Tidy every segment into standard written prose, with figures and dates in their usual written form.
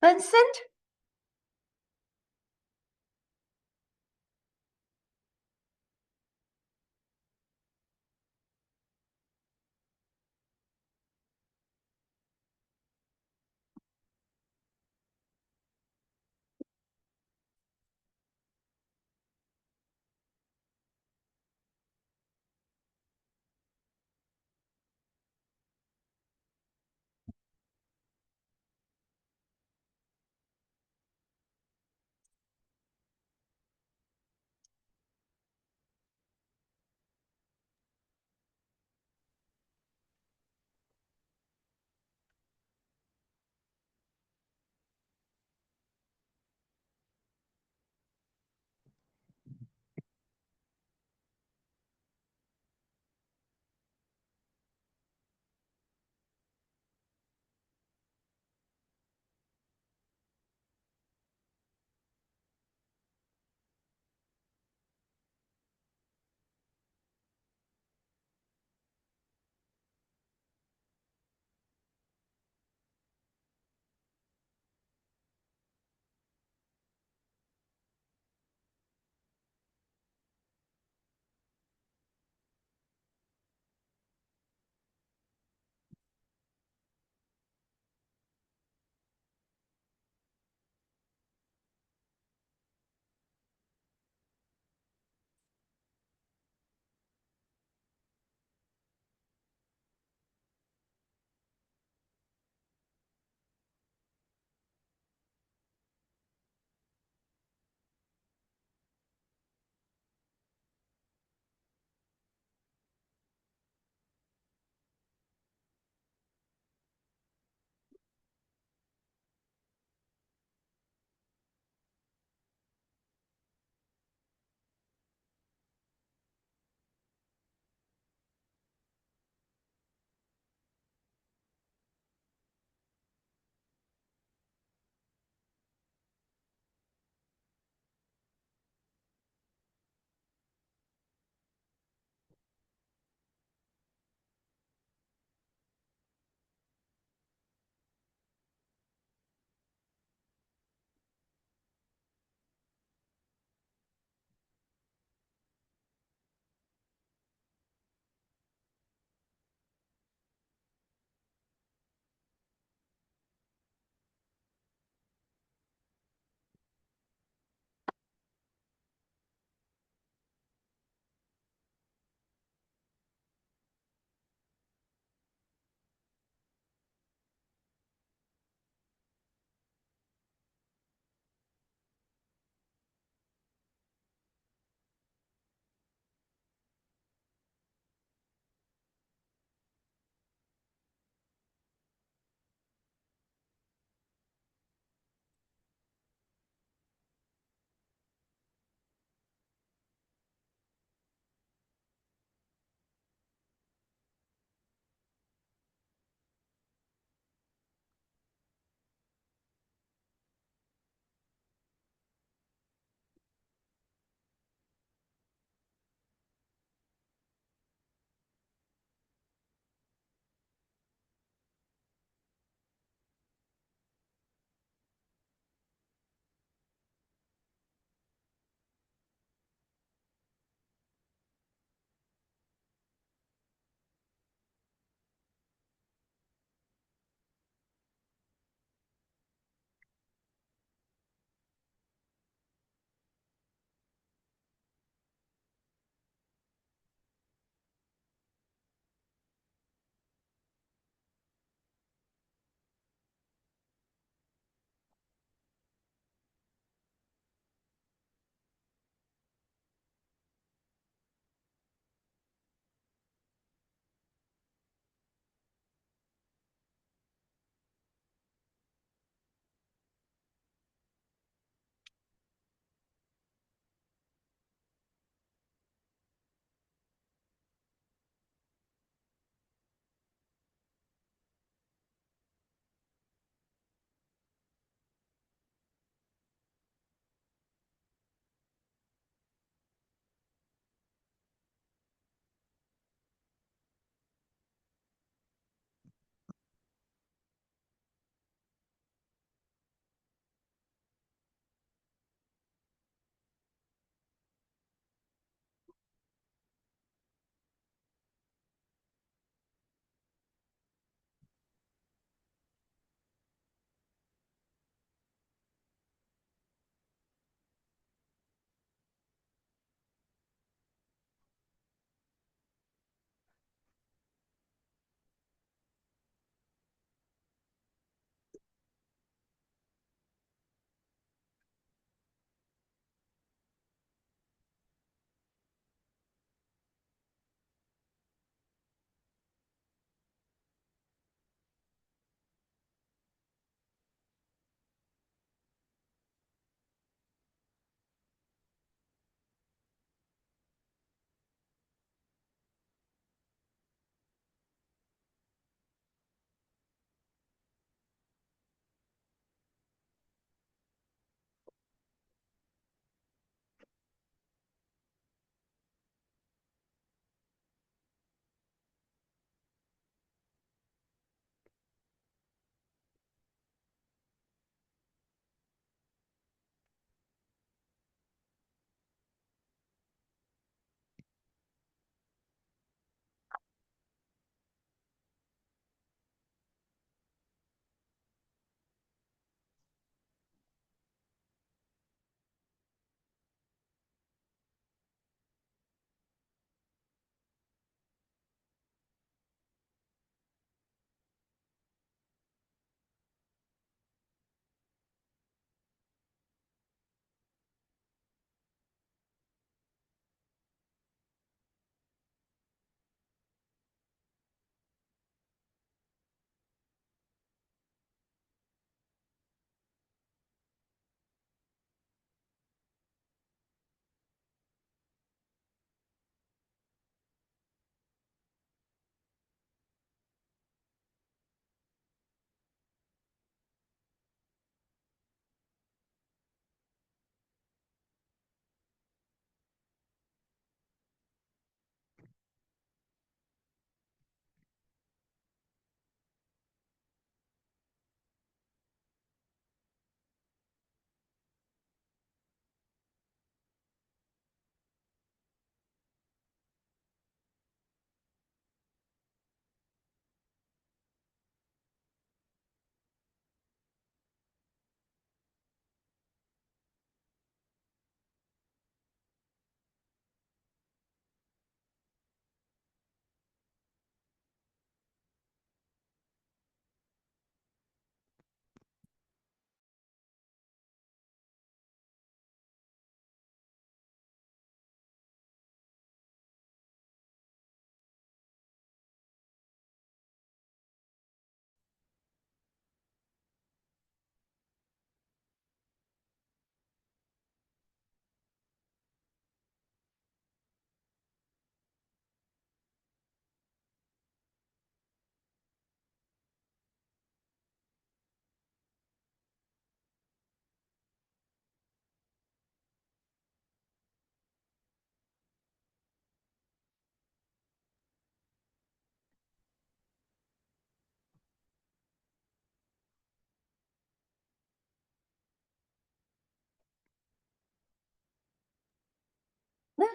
Vincent?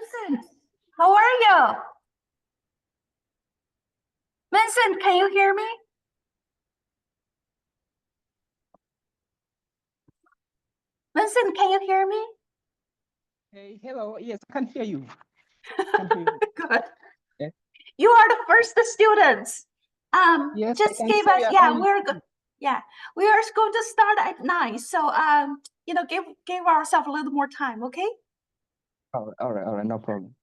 Vincent, how are you? Vincent, can you hear me? Vincent, can you hear me? Hey, hello. Yes, I can hear you. Can hear you. Good. Yeah. You are the first students. Yes, Just I can give see us, your yeah, eyes. we're good. Yeah, we are going to start at 9. So, give ourselves a little more time, okay? All right, no problem.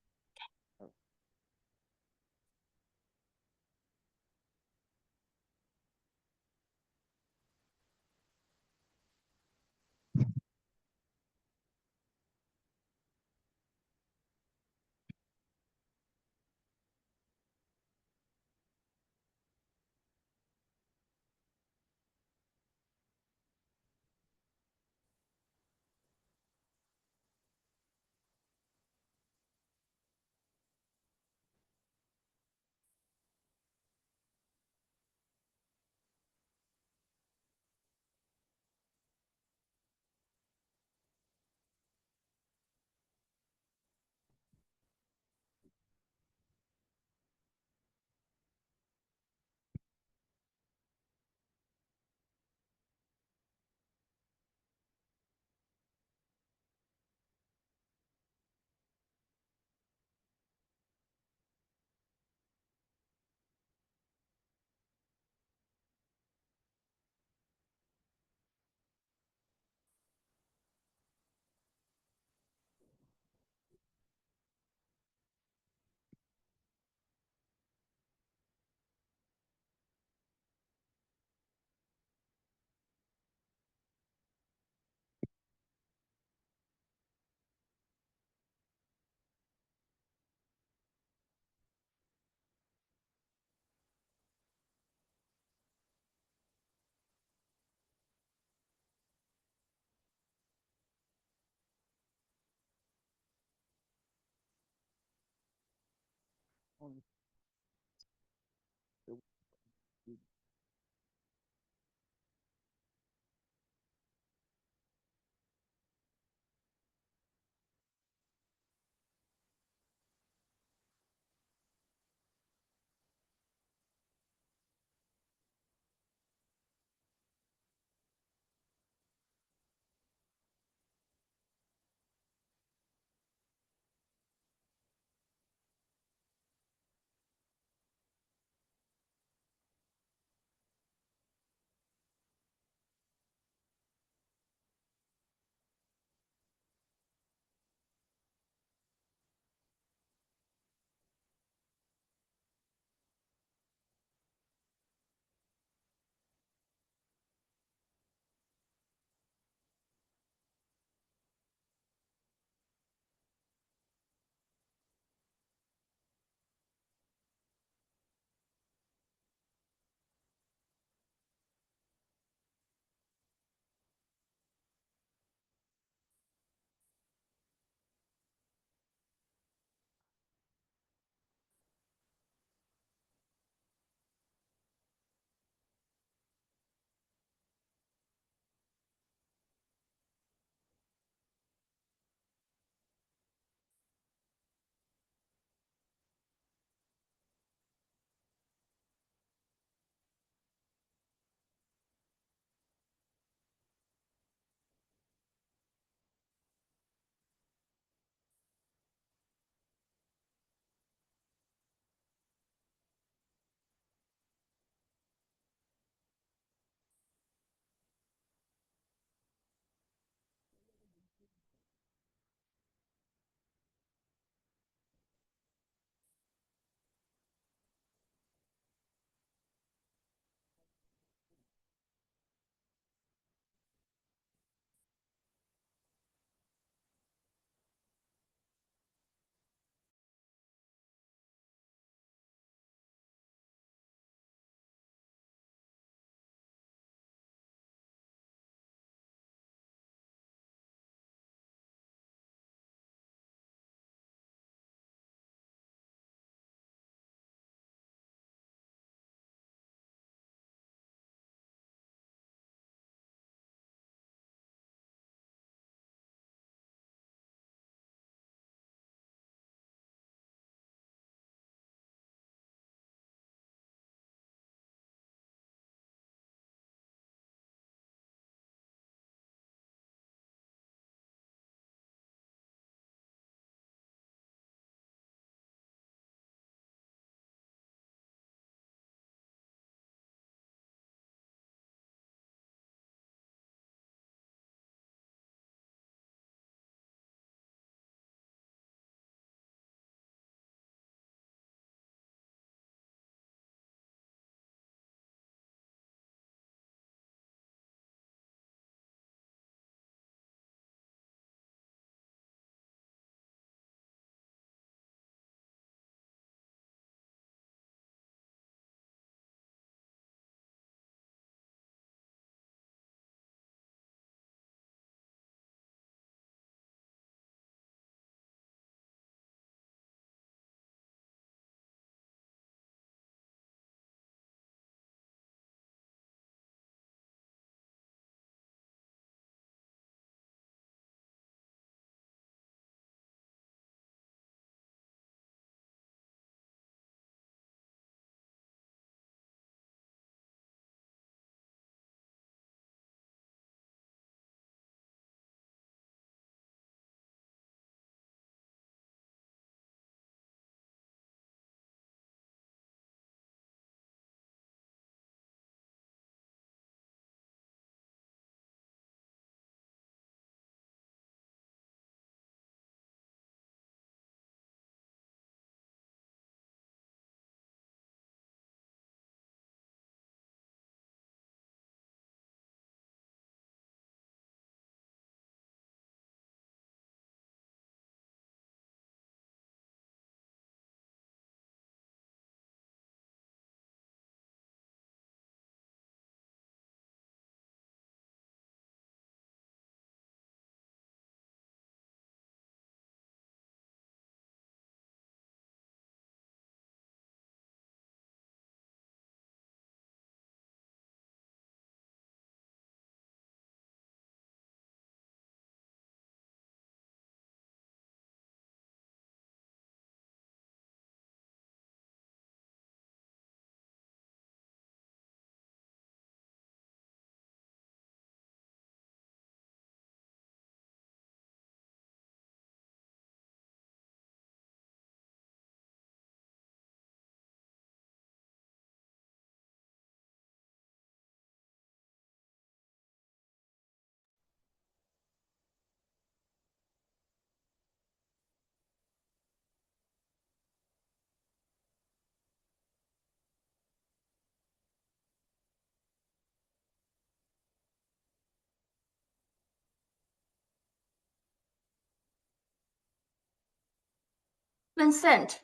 Vincent,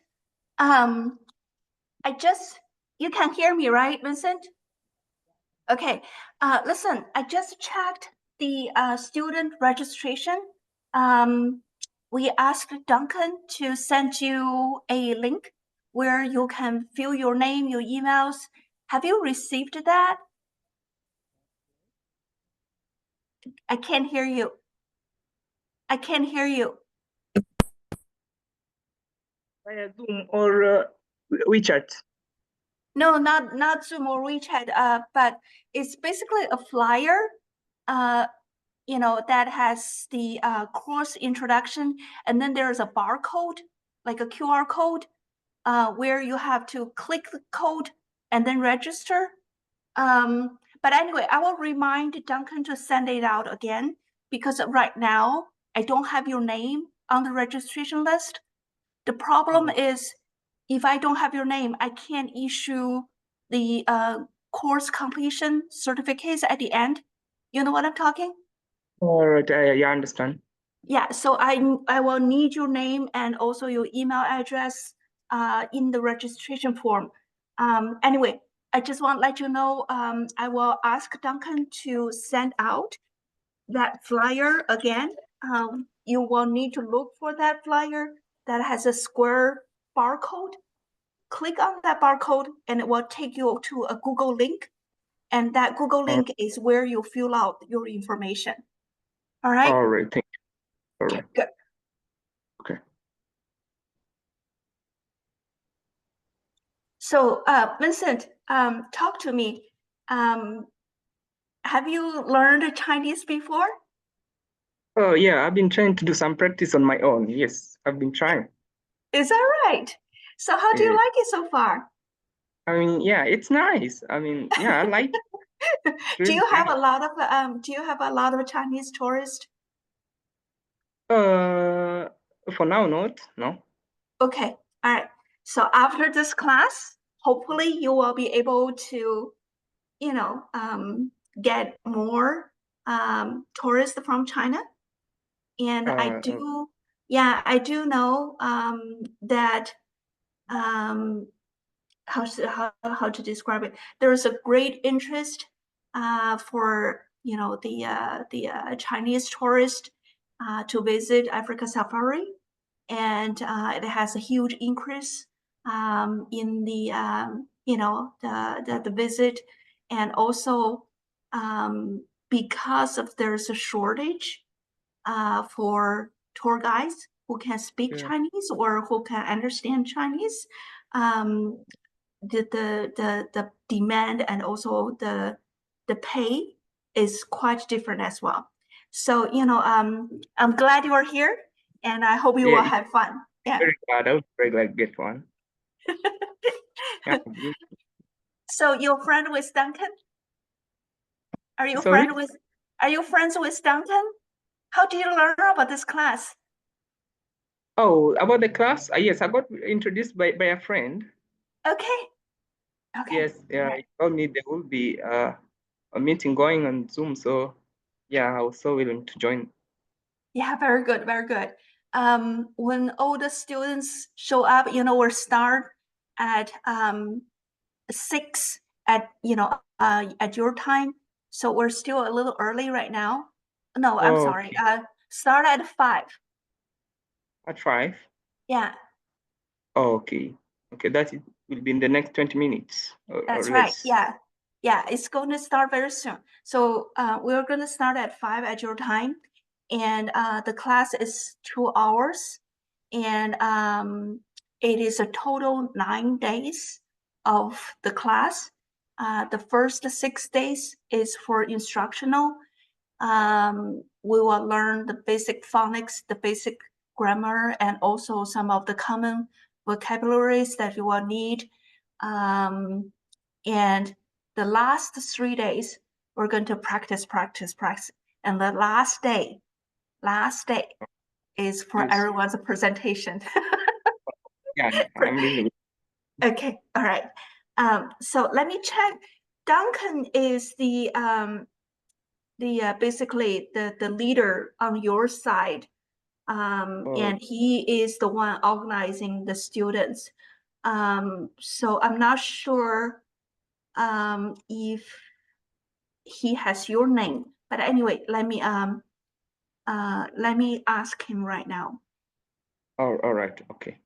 you can hear me, right, Vincent? Okay, listen, I just checked the student registration. We asked Duncan to send you a link where you can fill your name, your emails. Have you received that? I can't hear you. I can't hear you. Via Zoom or WeChat? No, not Zoom or WeChat, but it's basically a flyer, that has the course introduction, and then there's a barcode, like a QR code, where you have to click the code and then register. But anyway, I will remind Duncan to send it out again, because right now I don't have your name on the registration list. The problem is, if I don't have your name, I can't issue the course completion certificates at the end. You know what I'm talking? All right, yeah, I understand. Yeah, so I will need your name and also your email address in the registration form. Anyway, I just want to let you know, I will ask Duncan to send out that flyer again. You will need to look for that flyer that has a square barcode. Click on that barcode and it will take you to a Google link. And that Google link is where you fill out your information. All right? All right, thank you. All right. Good. Okay. So, Vincent, talk to me. Have you learned Chinese before? Oh, yeah, I've been trying to do some practice on my own. Yes, I've been trying. Is that right? So how do you Yeah. like it so far? I mean, yeah, it's nice. I mean, yeah, I like it. Do you Really have nice. a lot of Chinese tourists? For now, not, no. Okay, all right. So after this class, hopefully you will be able to, get more tourists from China. And I do know that how to describe it. There is a great interest for the Chinese tourist to visit Africa Safari, and it has a huge increase in the the visit, and also because of there's a shortage for tour guides who can speak Chinese or who can understand Chinese. The demand and also the pay is quite different as well. So I'm glad you are here, and I hope you will have fun. Yeah. Very glad. I would very glad to get one. Yeah. So you're friend with Duncan? Are you Sorry? Are you friends with Duncan? How did you learn about this class? Oh, about the class? Yes, I got introduced by a friend. Okay. Okay. Yes, yeah, he told me there will be a meeting going on Zoom. So yeah, I was so willing to join. Yeah, very good, very good. When all the students show up, we'll start at 6 at your time. So we're still a little early right now. No, I'm sorry. Start at 5. At 5? Yeah. Okay. Okay, that will be in the next 20 minutes That's or right. less. Yeah. Yeah, it's going to start very soon. So we're going to start at 5 at your time. And the class is 2 hours. And it is a total 9 days of the class. The first 6 days is for instructional. We will learn the basic phonics, the basic grammar, and also some of the common vocabularies that you will need. And the last 3 days, we're going to practice. And the last day is for everyone's presentation. Yeah, I'm really. Okay, all right. So let me check. Duncan is the basically the leader on your side and he is the one organizing the students. So I'm not sure if he has your name, but anyway, let me ask him right now. Oh, all right, okay.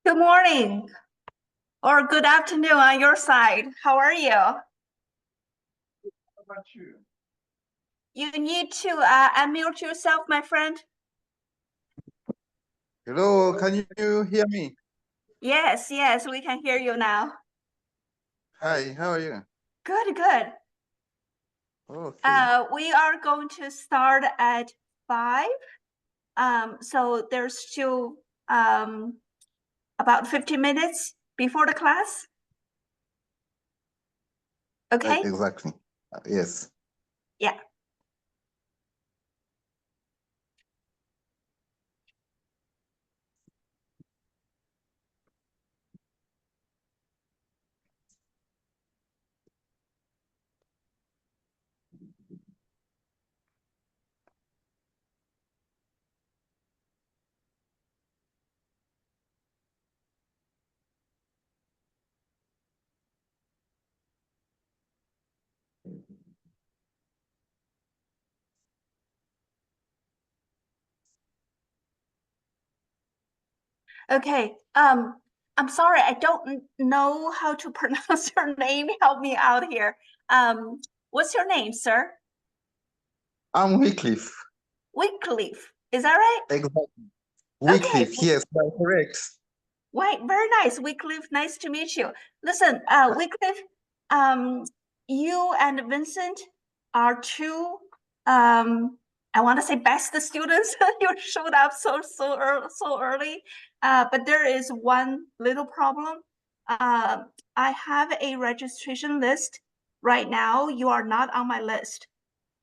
Good morning or good afternoon on your side. How are you? How about you? You need to unmute yourself, my friend. Hello, can you hear me? Yes, we can hear you now. Hi, how are you? Good, good. Okay. We are going to start at 5. So there's still about 15 minutes before the class. Okay? Exactly. Yes. Yeah. Okay. I'm sorry, I don't know how to pronounce your name. Help me out here. What's your name, sir? I'm Wycliffe. Wycliffe. Is that right? Exactly. Okay. Wycliffe, yes, that's correct. Right, very nice, Wycliffe. Nice to meet you. Listen, Wycliffe, you and Vincent are two, I want to say best students. You showed up so early, but there is one little problem. I have a registration list right now. You are not on my list.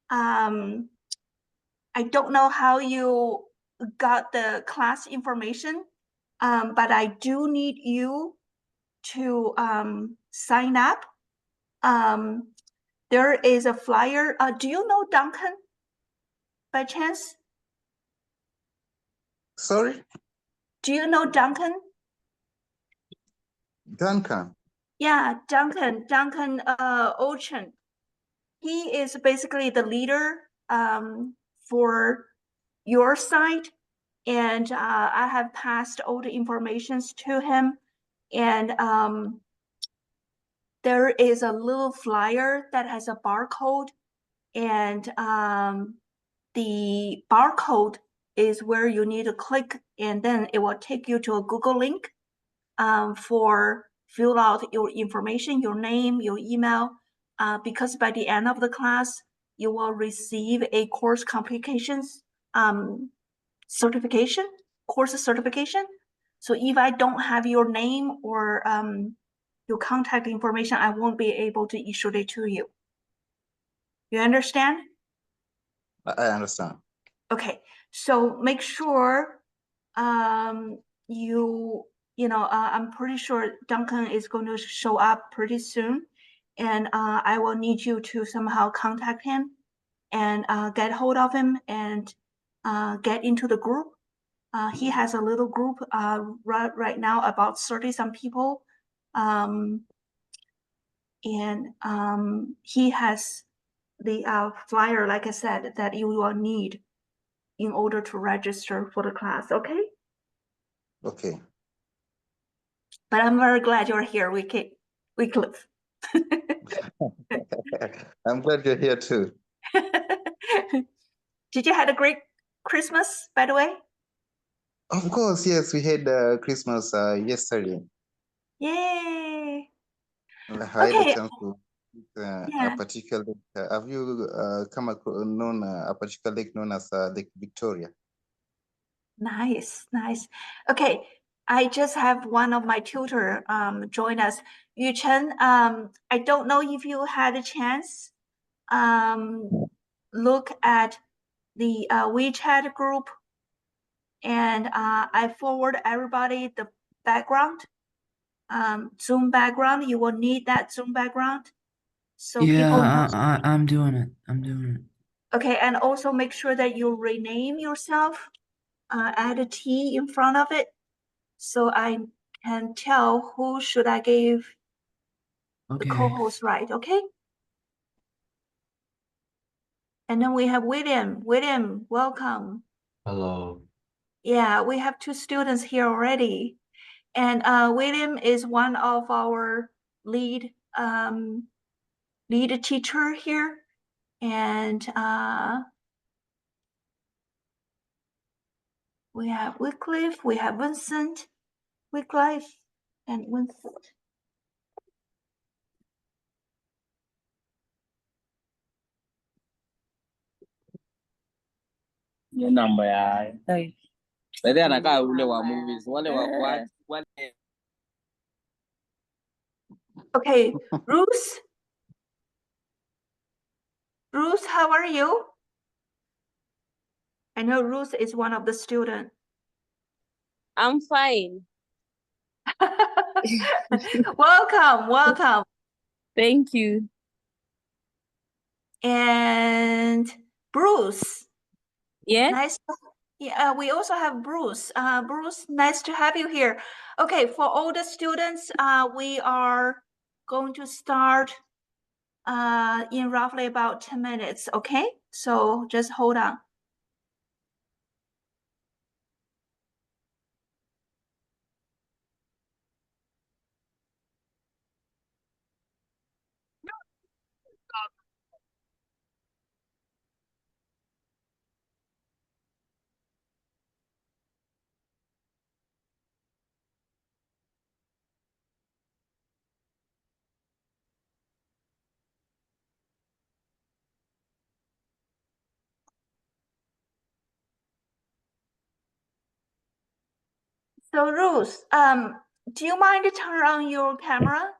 I don't know how you got the class information. But I do need you to sign up. There is a flyer. Do you know Duncan by chance? Sorry? Do you know Duncan? Duncan. Yeah, Duncan Ocean. He is basically the leader for your site. And I have passed all the informations to him. And there is a little flyer that has a barcode. And the barcode is where you need to click, and then it will take you to a Google link for fill out your information, your name, your email, because by the end of the class, you will receive a course complications certification, course certification. So if I don't have your name or your contact information, I won't be able to issue it to you. You understand? I understand. Okay, so make sure I'm pretty sure Duncan is going to show up pretty soon, and I will need you to somehow contact him and get hold of him and get into the group. He has a little group right now, about 30-some people, and he has the flyer, like I said, that you will need in order to register for the class, okay? Okay. But I'm very glad you're here, Wycliffe. I'm glad you're here too. Did you have a great Christmas, by the way? Of course, yes, we had Christmas yesterday. Yay! I had Okay. a chance to Yeah. a particular lake. Have you come across a particular lake known as Lake Victoria? Nice, nice. Okay, I just have one of my tutor join us. Yu Chen, I don't know if you had a chance look at the WeChat group, and I forward everybody the background, Zoom background. You will need that Zoom background. So yeah, I'm doing it. I'm doing it. Okay, and also make sure that you rename yourself, add a T in front of it, so I can tell who should I give the co-host, right? Okay. And then we have William. William, welcome. Hello. Yeah, we have 2 students here already. And William is one of our lead teacher here. And we have Wycliffe, we have Vincent, Wycliffe, and Vincent. Những namba ya đây. Baada anakaa ule wa movies wale wale. Okay, Bruce, how are you? I know Ruth is one of the students. I'm fine. Welcome. Thank you. And Bruce. Yeah. Nice. Yeah, we also have Bruce. Bruce, nice to have you here. Okay, for all the students, we are going to start in roughly about 10 minutes, okay? So just hold on. So Ruth, do you mind to turn on your camera?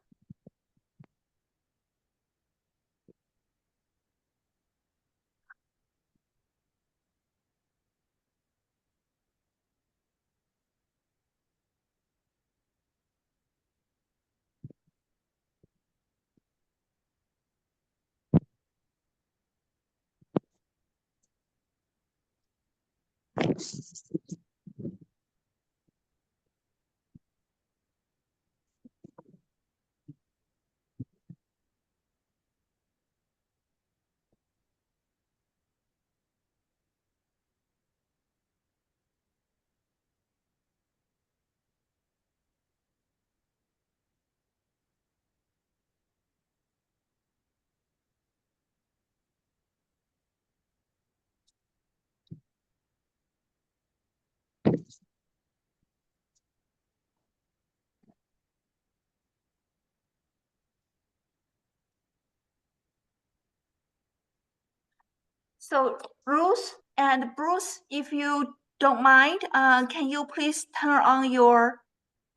So Ruth and Bruce, if you don't mind, can you please turn on your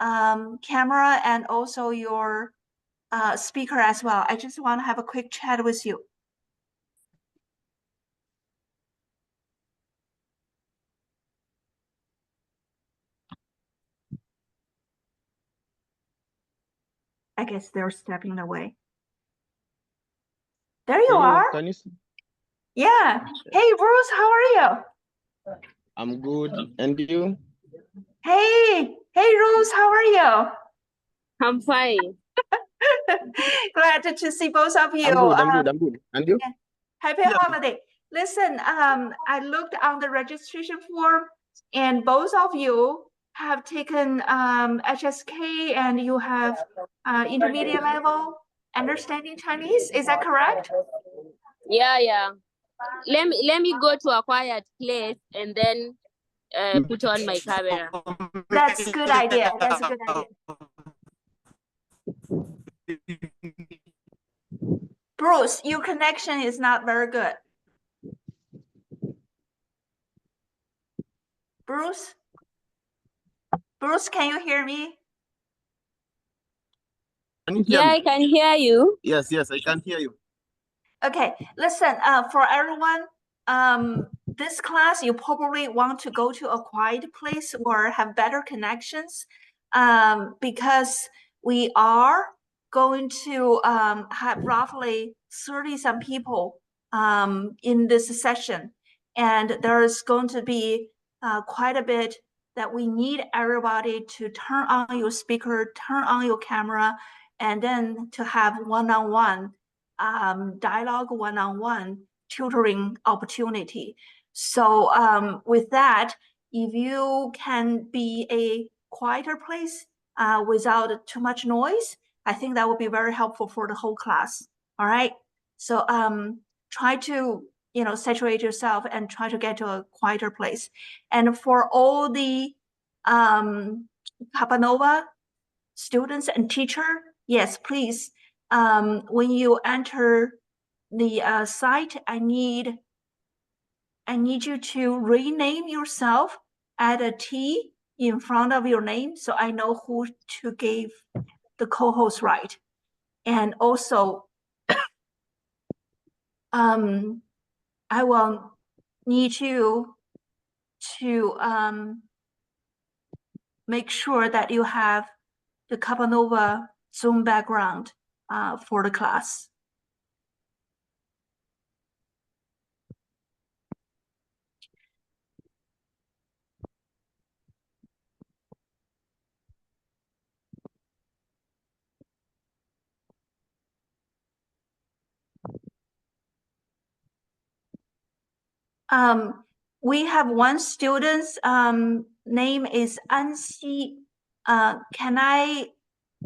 camera and also your speaker as well? I just want to have a quick chat with you. I guess they're stepping away. There you are. Can you see? Yeah. Hey, Bruce, how are you? I'm good. And you? Hey, Ruth, how are you? I'm fine. Glad to see both of you. I'm good. And you? Yeah. Happy holiday. Listen, I looked on the registration form and both of you have taken HSK and you have intermediate level understanding Chinese. Is that correct? Yeah. Let me go to a quiet place and then put on my camera. That's a good idea. That's a good idea. Bruce, your connection is not very good. Bruce, can you hear me? Can you hear Yeah, me? I can hear you. Yes, I can hear you. Okay, listen, for everyone, this class, you probably want to go to a quiet place or have better connections, because we are going to have roughly 30-some people in this session. And there's going to be quite a bit that we need everybody to turn on your speaker, turn on your camera, and then to have one-on-one dialogue, one-on-one tutoring opportunity. So with that, if you can be a quieter place without too much noise, I think that would be very helpful for the whole class. All right. So try to saturate yourself and try to get to a quieter place. And for all the CAPA NoVA students and teacher, yes, please. When you enter the site, I need you to rename yourself, add a T in front of your name so I know who to give the co-host right. And also, I will need you to make sure that you have the CAPA NoVA Zoom background for the class. We have one student's name is Anxi. Can I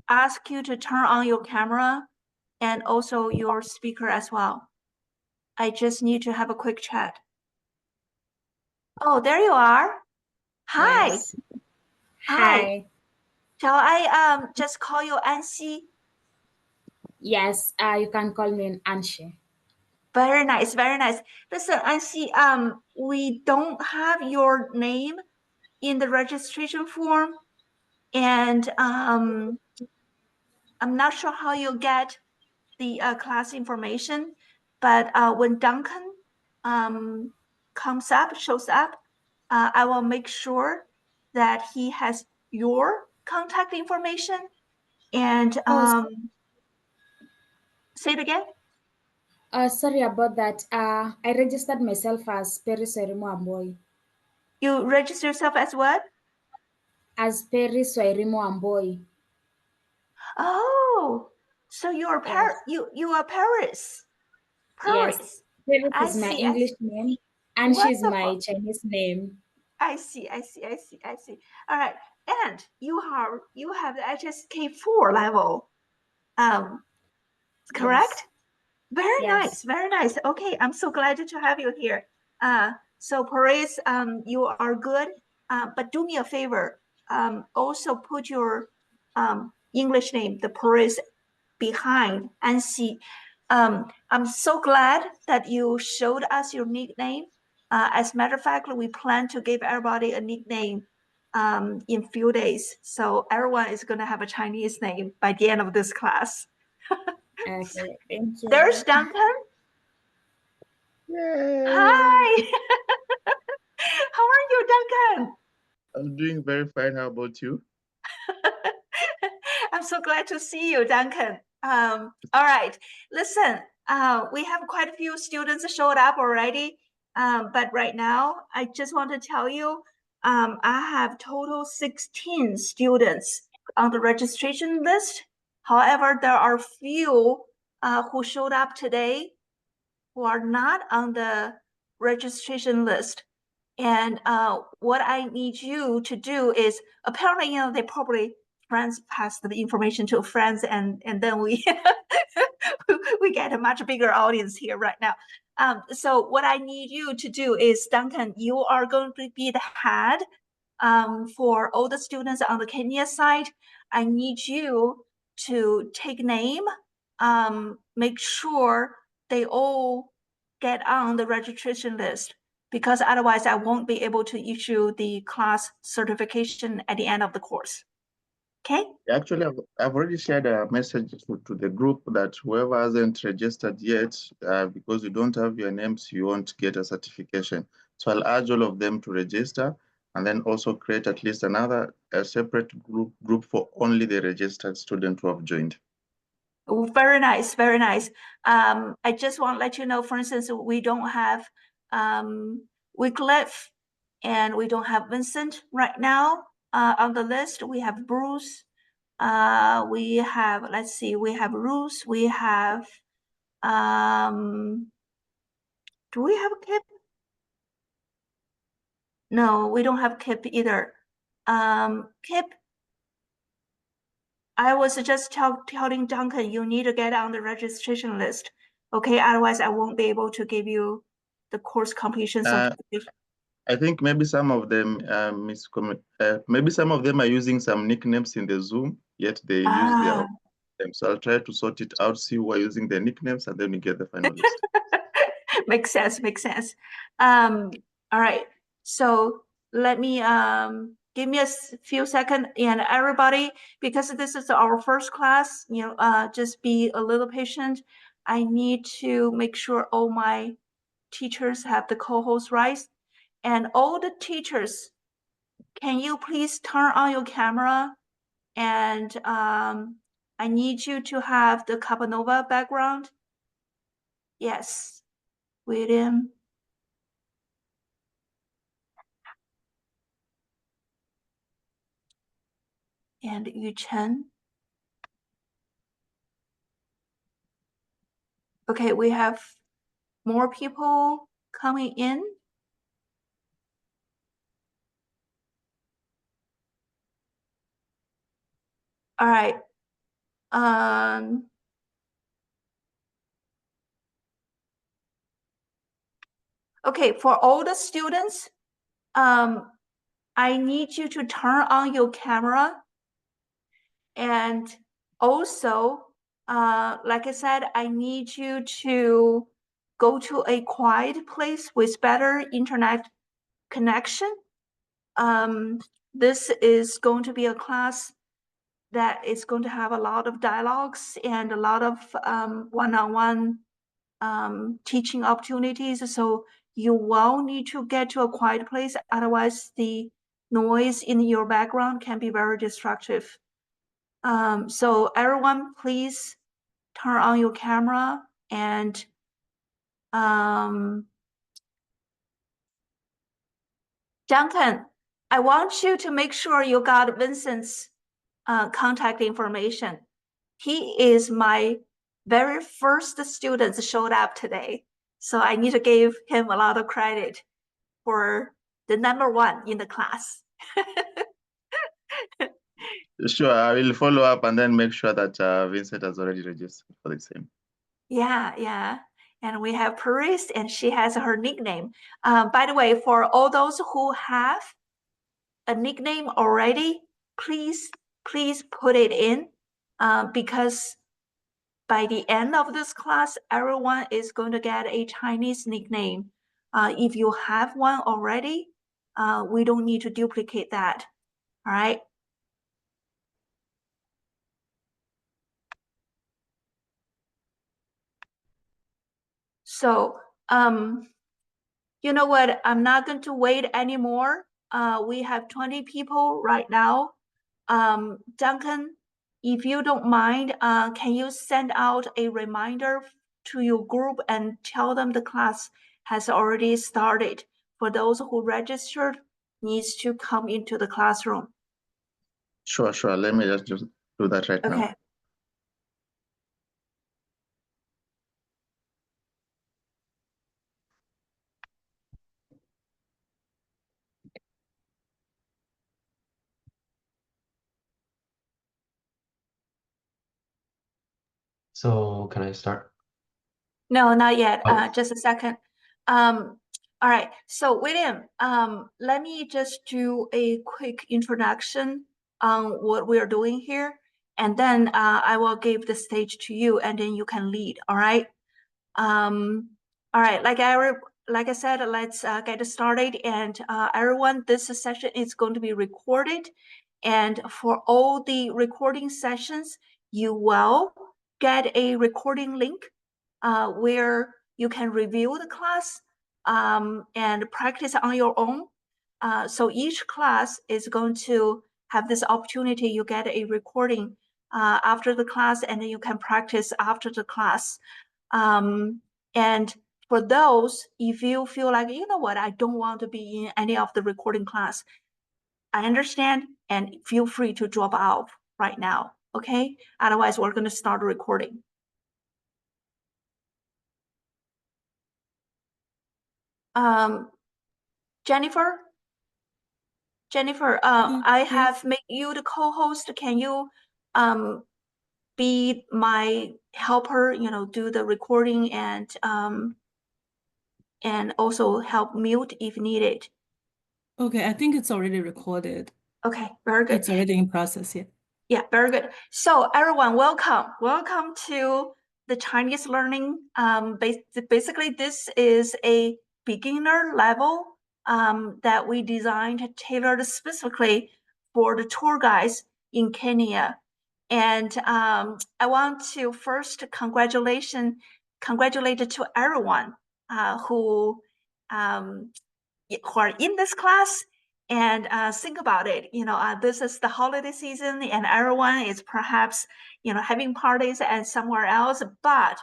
ask you to turn on your camera and also your speaker as well? I just need to have a quick chat. Oh, there you are. Hi. Yes. Hi. Hi. Shall I just call you Anxi? Yes, you can call me Anshe. Very nice, very nice. Listen, Anxi, we don't have your name in the registration form, and I'm not sure how you get the class information, but when Duncan shows up, I will make sure that he has your contact information. And say it again. Sorry about that. I registered myself as Perry Soirimo Amboy. You register yourself as what? As Perry Soirimo Amboy. Oh, so you are you are Paris. Yes, Perry I is my see, English name, and she's my Wonderful. Chinese name. I see. All right, and you have the HSK4 level, correct? Yes. Very Yes. nice. Okay, I'm so glad to have you here. So Paris, you are good, but do me a favor. Also put your English name, the Paris, behind and see. I'm so glad that you showed us your nickname. As a matter of fact, we plan to give everybody a nickname in few days. So everyone is going to have a Chinese name by the end of this class. Okay, thank you. There's Duncan. Yay. Hi. How are you, Duncan? I'm doing very fine. How about you? I'm so glad to see you, Duncan. All right, listen, we have quite a few students showed up already, but right now, I just want to tell you, I have total 16 students on the registration list. However, there are few who showed up today who are not on the registration list. And what I need you to do is, apparently, they probably friends pass the information to friends, and then we we get a much bigger audience here right now. So what I need you to do is, Duncan, you are going to be the head for all the students on the Kenya side. I need you to take name, make sure they all get on the registration list, because otherwise I won't be able to issue the class certification at the end of the course. Okay? Actually, I've already shared a message to the group that whoever hasn't registered yet, because you don't have your names, you won't get a certification. So I'll urge all of them to register, and then also create at least a separate group for only the registered students who have joined. Oh, very nice, very nice. I just want to let you know, for instance, we don't have Wycliffe and we don't have Vincent right now on the list. We have Bruce. We have, let's see, we have Ruth. We have, do we have Kip? No, we don't have Kip either. Kip, I was just telling Duncan, you need to get on the registration list. Okay, otherwise I won't be able to give you the course completion certification. I think maybe some of them maybe some of them are using some nicknames in the Zoom, yet they use their own names. So I'll try to sort it out, see who are using their nicknames, and then we get the final list. Makes sense. All right, so let me give me a few seconds, and everybody, because this is our first class, just be a little patient. I need to make sure all my teachers have the co-host rights, and all the teachers, can you please turn on your camera? And I need you to have the CAPA NoVA background. Yes, William. And Yu Chen. Okay, we have more people coming in. All right. Okay, for all the students, I need you to turn on your camera. And also, like I said, I need you to go to a quiet place with better internet connection. This is going to be a class that is going to have a lot of dialogues and a lot of one-on-one teaching opportunities. So you will need to get to a quiet place. Otherwise, the noise in your background can be very destructive. So everyone, please turn on your camera and Duncan, I want you to make sure you got Vincent's contact information. He is my very first student showed up today. So I need to give him a lot of credit for the #1 in the class. Sure, I will follow up and then make sure that Vincent has already registered for the same. Yeah. And we have Paris, and she has her nickname. By the way, for all those who have a nickname already, please put it in, because by the end of this class, everyone is going to get a Chinese nickname. If you have one already, we don't need to duplicate that. All right. So, you know what? I'm not going to wait anymore. We have 20 people right now. Duncan, if you don't mind, can you send out a reminder to your group and tell them the class has already started? For those who registered, needs to come into the classroom. Sure. Let me just do that right now. Okay. So can I start? No, not yet. Oh. Just a second. All right. So William, let me just do a quick introduction on what we are doing here, and then I will give the stage to you, and then you can lead. All right. All right. Like I said, let's get started. And everyone, this session is going to be recorded, and for all the recording sessions, you will get a recording link where you can review the class and practice on your own. So each class is going to have this opportunity. You get a recording after the class, and then you can practice after the class. And for those, if you feel like, you know what, I don't want to be in any of the recording class, I understand, and feel free to drop out right now, okay? Otherwise, we're going to start recording. Jennifer, I have made you the co-host. Can you be my helper, you know, do the recording and also help mute if needed? Okay, I think it's already recorded. Okay, very good. It's already in process, yeah. Yeah, very good. So everyone, welcome. Welcome to the Chinese learning. Basically, this is a beginner level that we designed tailored specifically for the tour guides in Kenya. And I want to first congratulate to everyone who are in this class. And think about it, you know, this is the holiday season and everyone is perhaps, you know, having parties and somewhere else, but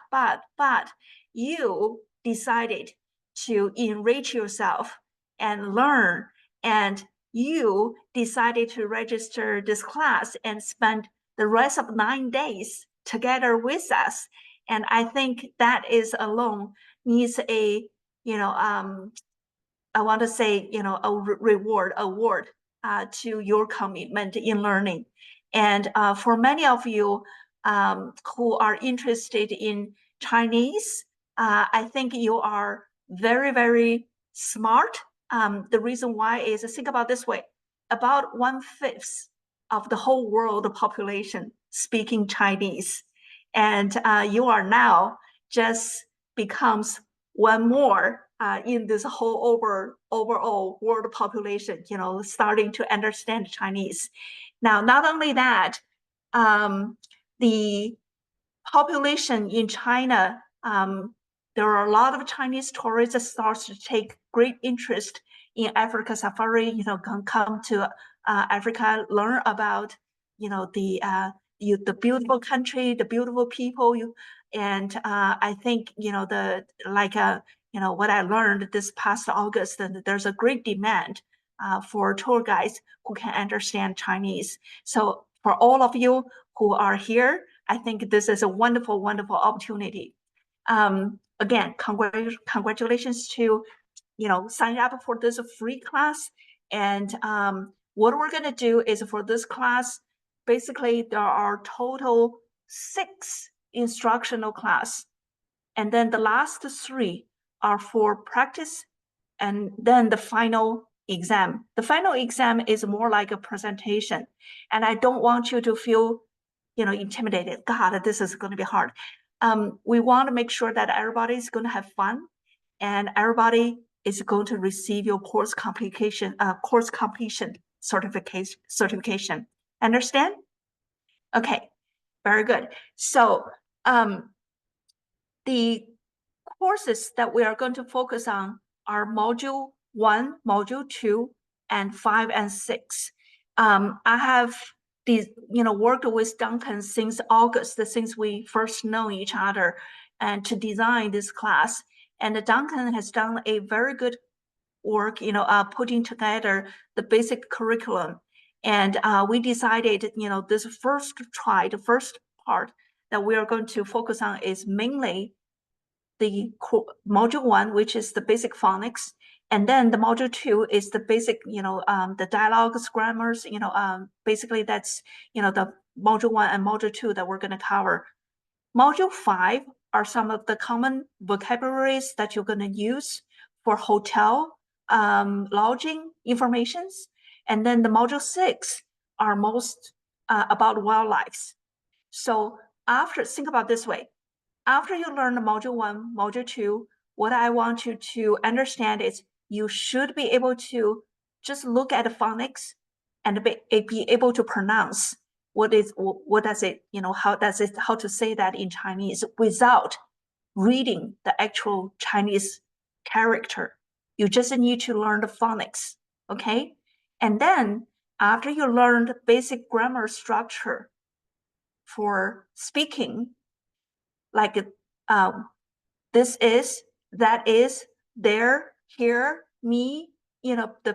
you decided to enrich yourself and learn, and you decided to register this class and spend the rest of 9 days together with us. And I think that is alone needs a, you know, I want to say, you know, a award to your commitment in learning. And for many of you who are interested in Chinese, I think you are very, very smart. The reason why is, think about this way, about 1/5 of the whole world population speaking Chinese. And you are now just becomes one more in this whole overall world population, starting to understand Chinese. Now, not only that, the population in China, there are a lot of Chinese tourists that start to take great interest in Africa safari, come to Africa, learn about, the beautiful country, the beautiful people. And I think, what I learned this past August, and there's a great demand for tour guides who can understand Chinese. So for all of you who are here, I think this is a wonderful, wonderful opportunity. Again, congratulations to, sign up for this free class. And what we're going to do is, for this class, basically there are total 6 instructional class. And then the last 3 are for practice, and then the final exam. The final exam is more like a presentation. And I don't want you to feel, intimidated. God, this is going to be hard. We want to make sure that everybody is going to have fun, and everybody is going to receive your course completion certification. Understand? Okay, very good. So the courses that we are going to focus on are Module 1, Module 2, and 5 and 6. I have worked with Duncan since August, since we first know each other, and to design this class. And Duncan has done a very good work, putting together the basic curriculum. And we decided, this first part that we are going to focus on is mainly the Module 1, which is the basic phonics. And then the Module 2 is the basic, the dialogues, grammars, basically that's, the Module 1 and Module 2 that we're going to cover. Module 5 are some of the common vocabularies that you're going to use for hotel, lodging informations. And then the Module 6 are most about wildlife. So think about this way. After you learn the Module 1, Module 2, what I want you to understand is you should be able to just look at the phonics and be able to pronounce how to say that in Chinese without reading the actual Chinese character. You just need to learn the phonics, okay? And then after you learn the basic grammar structure for speaking, like this is, that is, there, here, me,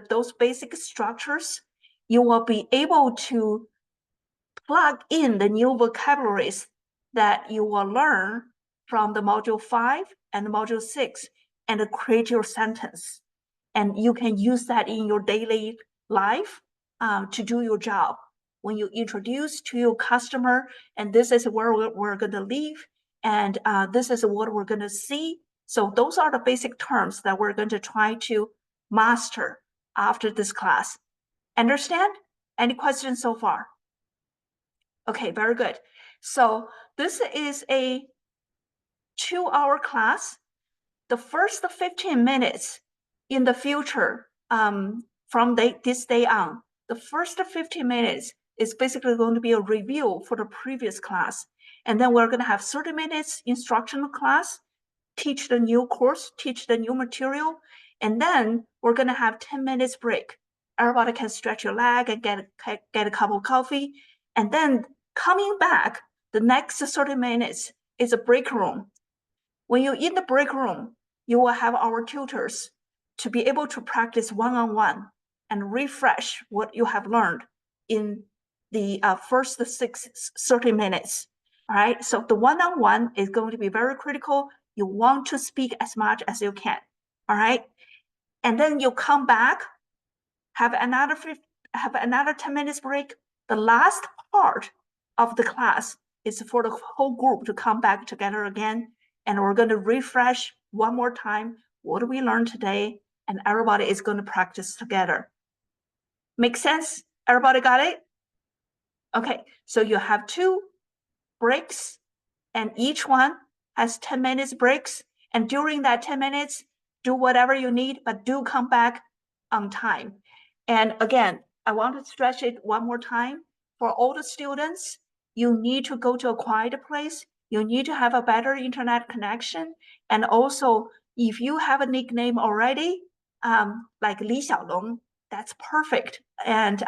those basic structures, you will be able to plug in the new vocabularies that you will learn from the Module 5 and Module 6 and create your sentence. And you can use that in your daily life to do your job. When you introduce to your customer, and this is where we're going to live, and this is what we're going to see. So those are the basic terms that we're going to try to master after this class. Understand? Any questions so far? Okay, very good. So this is a 2-hour class. The first 15 minutes in the future, from this day on, the first 15 minutes is basically going to be a review for the previous class. And then we're going to have 30 minutes instructional class, teach the new course, teach the new material. And then we're going to have 10 minutes break. Everybody can stretch your leg and get a cup of coffee. And then coming back, the next 30 minutes is a break room. When you're in the break room, you will have our tutors to be able to practice one-on-one and refresh what you have learned in the first 30 minutes. All right, so the one-on-one is going to be very critical. You want to speak as much as you can. All right, and then you come back, have another 10 minutes break, the last part of the class is for the whole group to come back together again. And we're going to refresh one more time what we learned today, and everybody is going to practice together. Make sense? Everybody got it? Okay, so you have 2 breaks, and each one has 10 minutes breaks. And during that 10 minutes, do whatever you need, but do come back on time. And again, I want to stretch it one more time. For all the students, you need to go to a quiet place. You need to have a better internet connection. And also, if you have a nickname already, like Li Xiaolong, that's perfect. And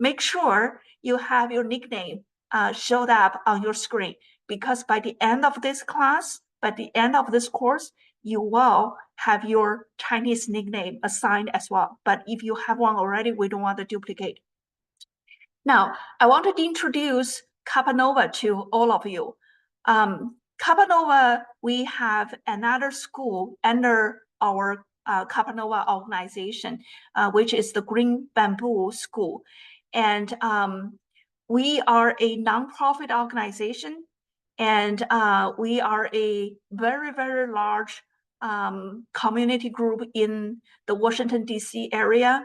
make sure you have your nickname showed up on your screen, because by the end of this class, by the end of this course, you will have your Chinese nickname assigned as well. But if you have one already, we don't want to duplicate. Now, I want to introduce CAPA NoVA to all of you. CAPA NoVA, we have another school under our CAPA NoVA organization, which is the Green Bamboo School. And we are a nonprofit organization, and we are a very, very large community group in the Washington, D.C. area.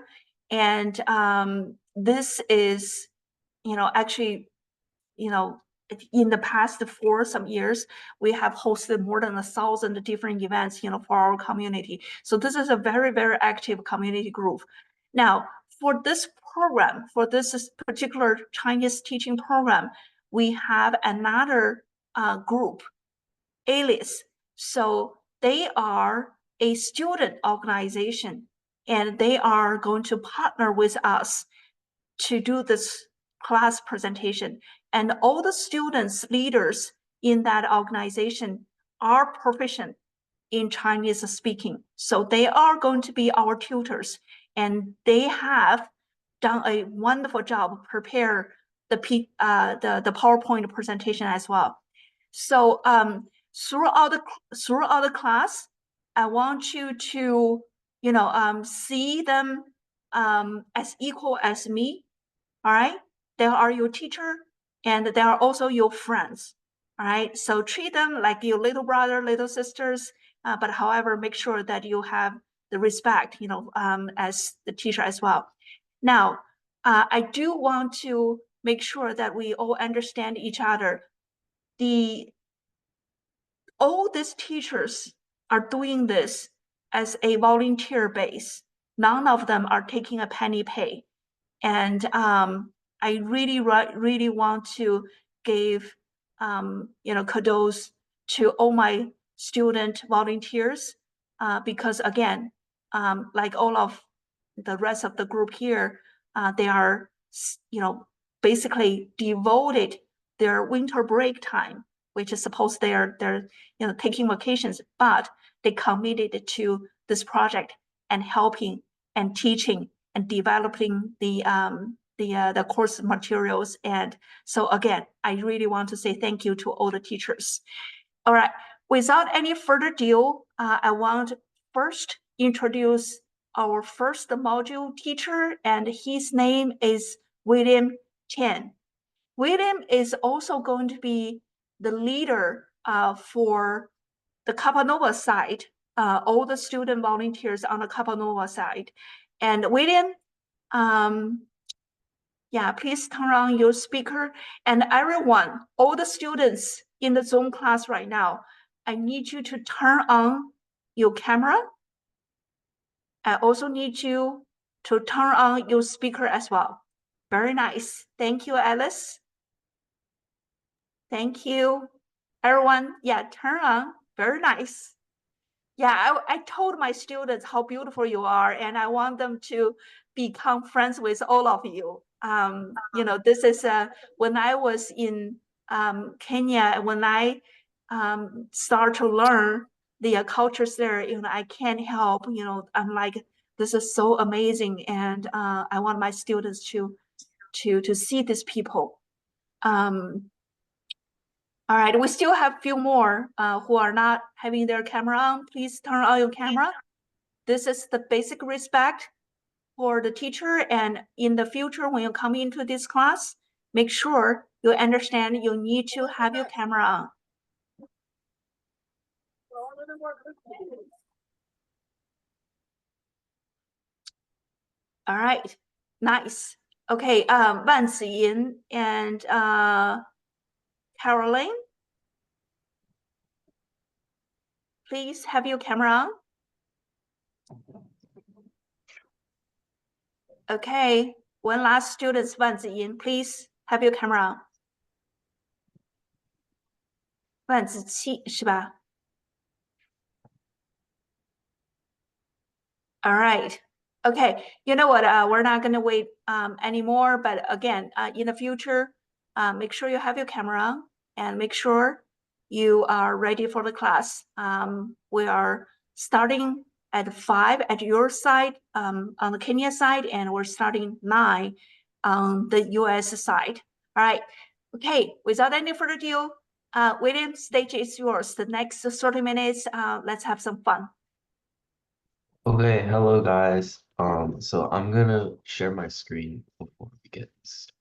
And this is, actually, in the past 4 some years, we have hosted more than 1,000 different events, for our community. So this is a very, very active community group. Now, for this program, for this particular Chinese teaching program, we have another group, AYLUS. So they are a student organization, and they are going to partner with us to do this class presentation. And all the students, leaders in that organization are proficient in Chinese speaking. So they are going to be our tutors, and they have done a wonderful job prepare the PowerPoint presentation as well. So throughout the class, I want you to see them as equal as me. All right, they are your teacher, and they are also your friends. All right, so treat them like your little brother, little sisters, but however, make sure that you have the respect, as the teacher as well. Now, I do want to make sure that we all understand each other. All these teachers are doing this as a volunteer base. None of them are taking a penny pay. And I really want to give, kudos to all my student volunteers, because again, like all of the rest of the group here, they are, basically devoted their winter break time, which is supposed they're taking vacations, but they committed to this project and helping and teaching and developing the course materials. And so again, I really want to say thank you to all the teachers. All right, without any further ado, I want to first introduce our first module teacher, and his name is William Chen. William is also going to be the leader for the CAPA NoVA side, all the student volunteers on the CAPA NoVA side. And William, please turn on your speaker. And everyone, all the students in the Zoom class right now, I need you to turn on your camera. I also need you to turn on your speaker as well. Very nice. Thank you, Alice. Thank you. Everyone, turn on. Very nice. I told my students how beautiful you are, and I want them to become friends with all of you. This is when I was in Kenya, when I start to learn the cultures there, I can't help, I'm like, this is so amazing, and I want my students to see these people. All right, we still have a few more who are not having their camera on. Please turn on your camera. This is the basic respect for the teacher, and in the future, when you come into this class, make sure you understand you need to have your camera on. All right, nice. Okay, Van Ziyin and Caroline, please have your camera on. Okay, one last student, Van Ziyin, please have your camera on. 万子期是吧？ All right. Okay. You know what? We're not going to wait anymore. But again, in the future, make sure you have your camera on and make sure you are ready for the class. We are starting at 5 at your side, on the Kenya side, and we're starting 9 on the US side. All right. Okay. Without any further ado, William, stage is yours. The next 30 minutes, let's have some fun. Okay, hello guys. So I'm gonna share my screen before we get started.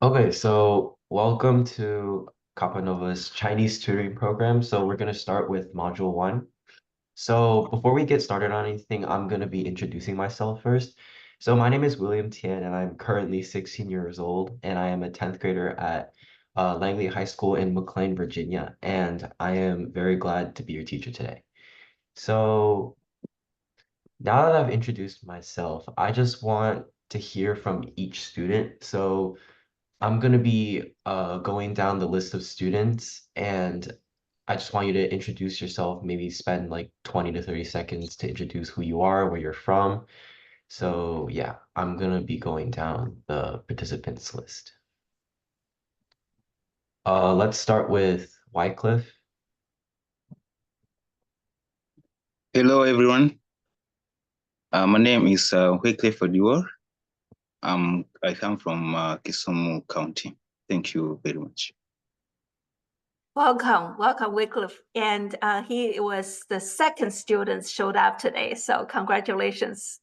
Okay, so welcome to CAPA NoVA's Chinese tutoring program. So we're gonna start with module 1. So before we get started on anything, I'm gonna be introducing myself first. So my name is William Tian, and I'm currently 16 years old, and I am a 10th grader at Langley High School in McLean, Virginia, and I am very glad to be your teacher today. So now that I've introduced myself, I just want to hear from each student. So I'm going to be going down the list of students, and I just want you to introduce yourself, maybe spend like 20 to 30 seconds to introduce who you are, where you're from. So yeah, I'm going to be going down the participants list. Let's start with Wycliffe. Hello, everyone. My name is Wycliffe Odiwar. I come from Kisumu County. Thank you very much. Welcome, Wycliffe. And he was the second student showed up today, so congratulations.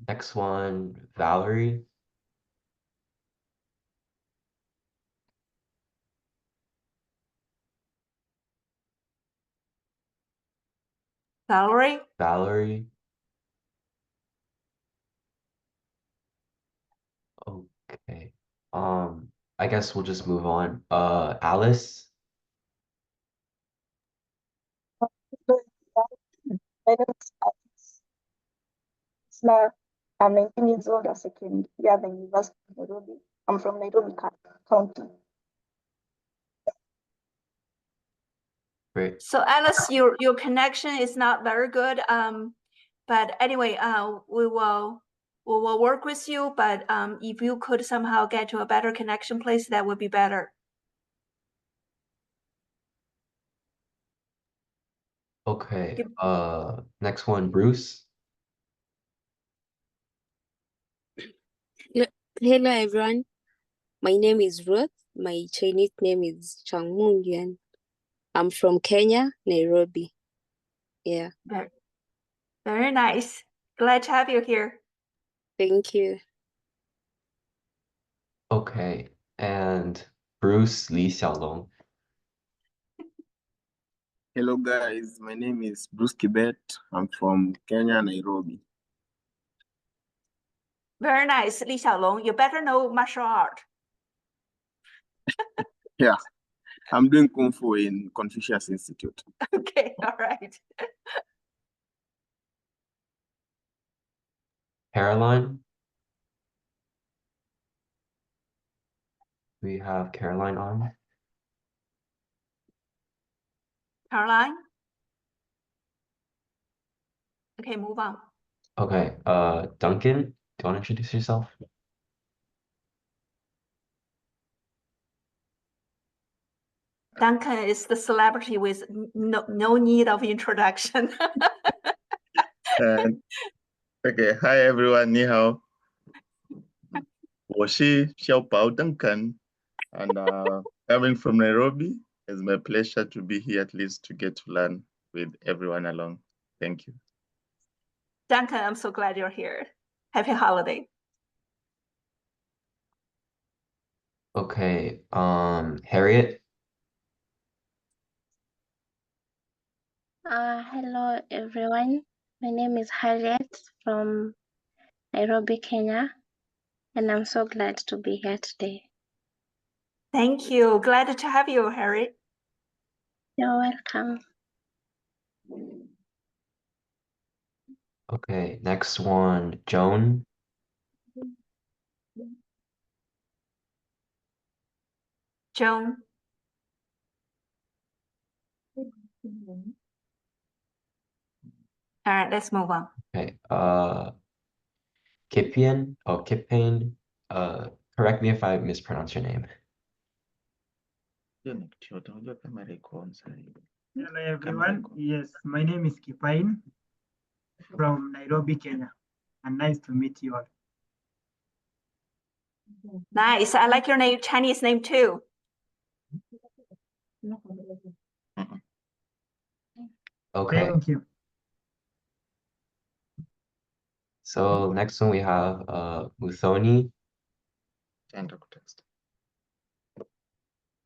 Next one, Valerie. Valerie? Valerie. Okay. I guess we'll just move on. Alice. My name is Alice. Now, I'm 19 years old, a second year at the University of Nairobi. I'm from Nairobi County. Great. So Alice, your connection is not very good. But anyway, we will work with you. But if you could somehow get to a better connection place, that would be better. Okay. Next one, Bruce. Hello, everyone. My name is Ruth. My Chinese name is Changmung Yuan. I'm from Kenya, Nairobi. Yeah. Very nice. Glad to have you here. Thank you. Okay. And Bruce Lee Xiaolong. Hello guys, my name is Bruce Kibet. I'm from Kenya, Nairobi. Very nice, Li Xiaolong. You better know martial art. Yeah, I'm doing Kung Fu in Confucius Institute. Okay, all right. Caroline. We have Caroline on. Caroline? Okay, move on. Okay. Duncan, do you want to introduce yourself? Duncan is the celebrity with no need of introduction. Okay, hi everyone, ni hao. 我是小宝 Duncan, and coming from Nairobi, it's my pleasure to be here at least to get to learn with everyone along. Thank you. Duncan, I'm so glad you're here. Happy holiday. Okay, Harriet. Hello, everyone. My name is Harriet from Nairobi, Kenya, and I'm so glad to be here today. Thank you. Glad to have you, Harriet. You're welcome. Okay, next one, Joan. Joan. All right, let's move on. Okay, Kipian, correct me if I mispronounce your name. Hello everyone. Yes, my name is Kipain from Nairobi, Kenya, and nice to meet you all. Nice. I like your name, Chinese name too. Okay. Thank you. So next one we have Muthoni.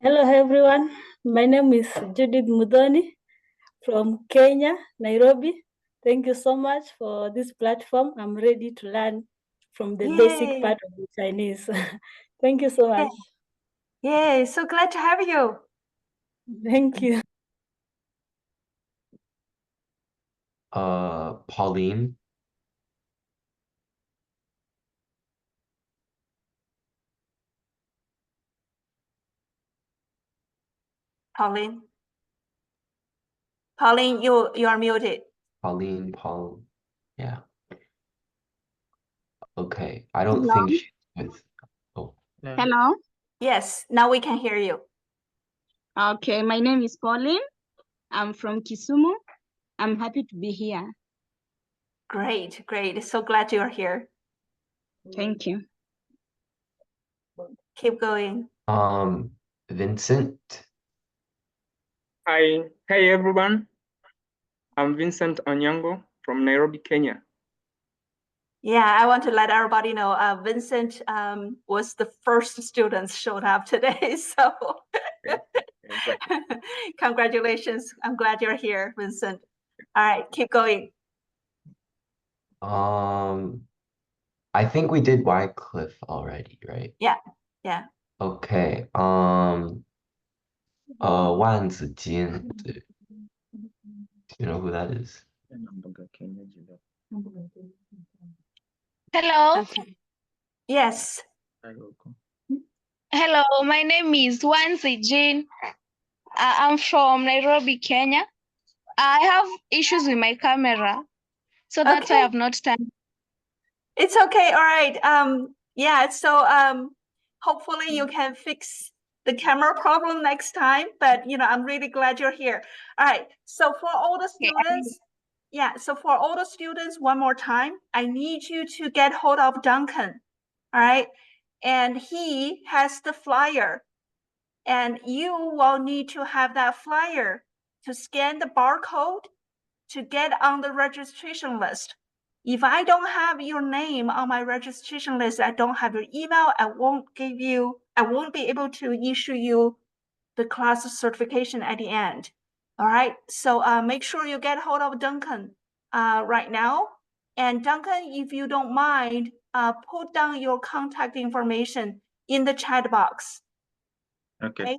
Hello everyone, my name is Judith Mudhoni from Kenya, Nairobi. Thank you so much for this platform. I'm ready to learn from the basic part of the Chinese. Thank you so much. Yay, so glad to have you. Thank you. Pauline. Pauline, you are muted. Pauline, yeah. Okay, I don't Hello? think she's with. Oh. Hello. Yes, now we can hear you. Okay, my name is Pauline. I'm from Kisumu. I'm happy to be here. Great, great. So glad you're here. Thank you. Keep going. Vincent. Hi everyone. I'm Vincent Onyango from Nairobi, Kenya. Yeah, I want to let everybody know Vincent was the first student showed up today. So congratulations. I'm glad you're here, Vincent. All right, keep going. I think we did Wycliffe already, right? Yeah. Okay. Wan Zijin. Do you know who that is? Hello. Okay. Yes. Hello, my name is Wanzi Jane. I'm from Nairobi, Kenya. I have issues with my camera, so that's why I've not turned. It's okay. All right. Yeah, so hopefully you can fix the camera problem next time, but I'm really glad you're here. All right. So for all the students, one more time, I need you to get hold of Duncan. All right. And he has the flyer, and you will need to have that flyer to scan the barcode to get on the registration list. If I don't have your name on my registration list, I don't have your email, I won't be able to issue you the class certification at the end. All right, so make sure you get hold of Duncan right now. And Duncan, if you don't mind, put down your contact information in the chat box. Okay.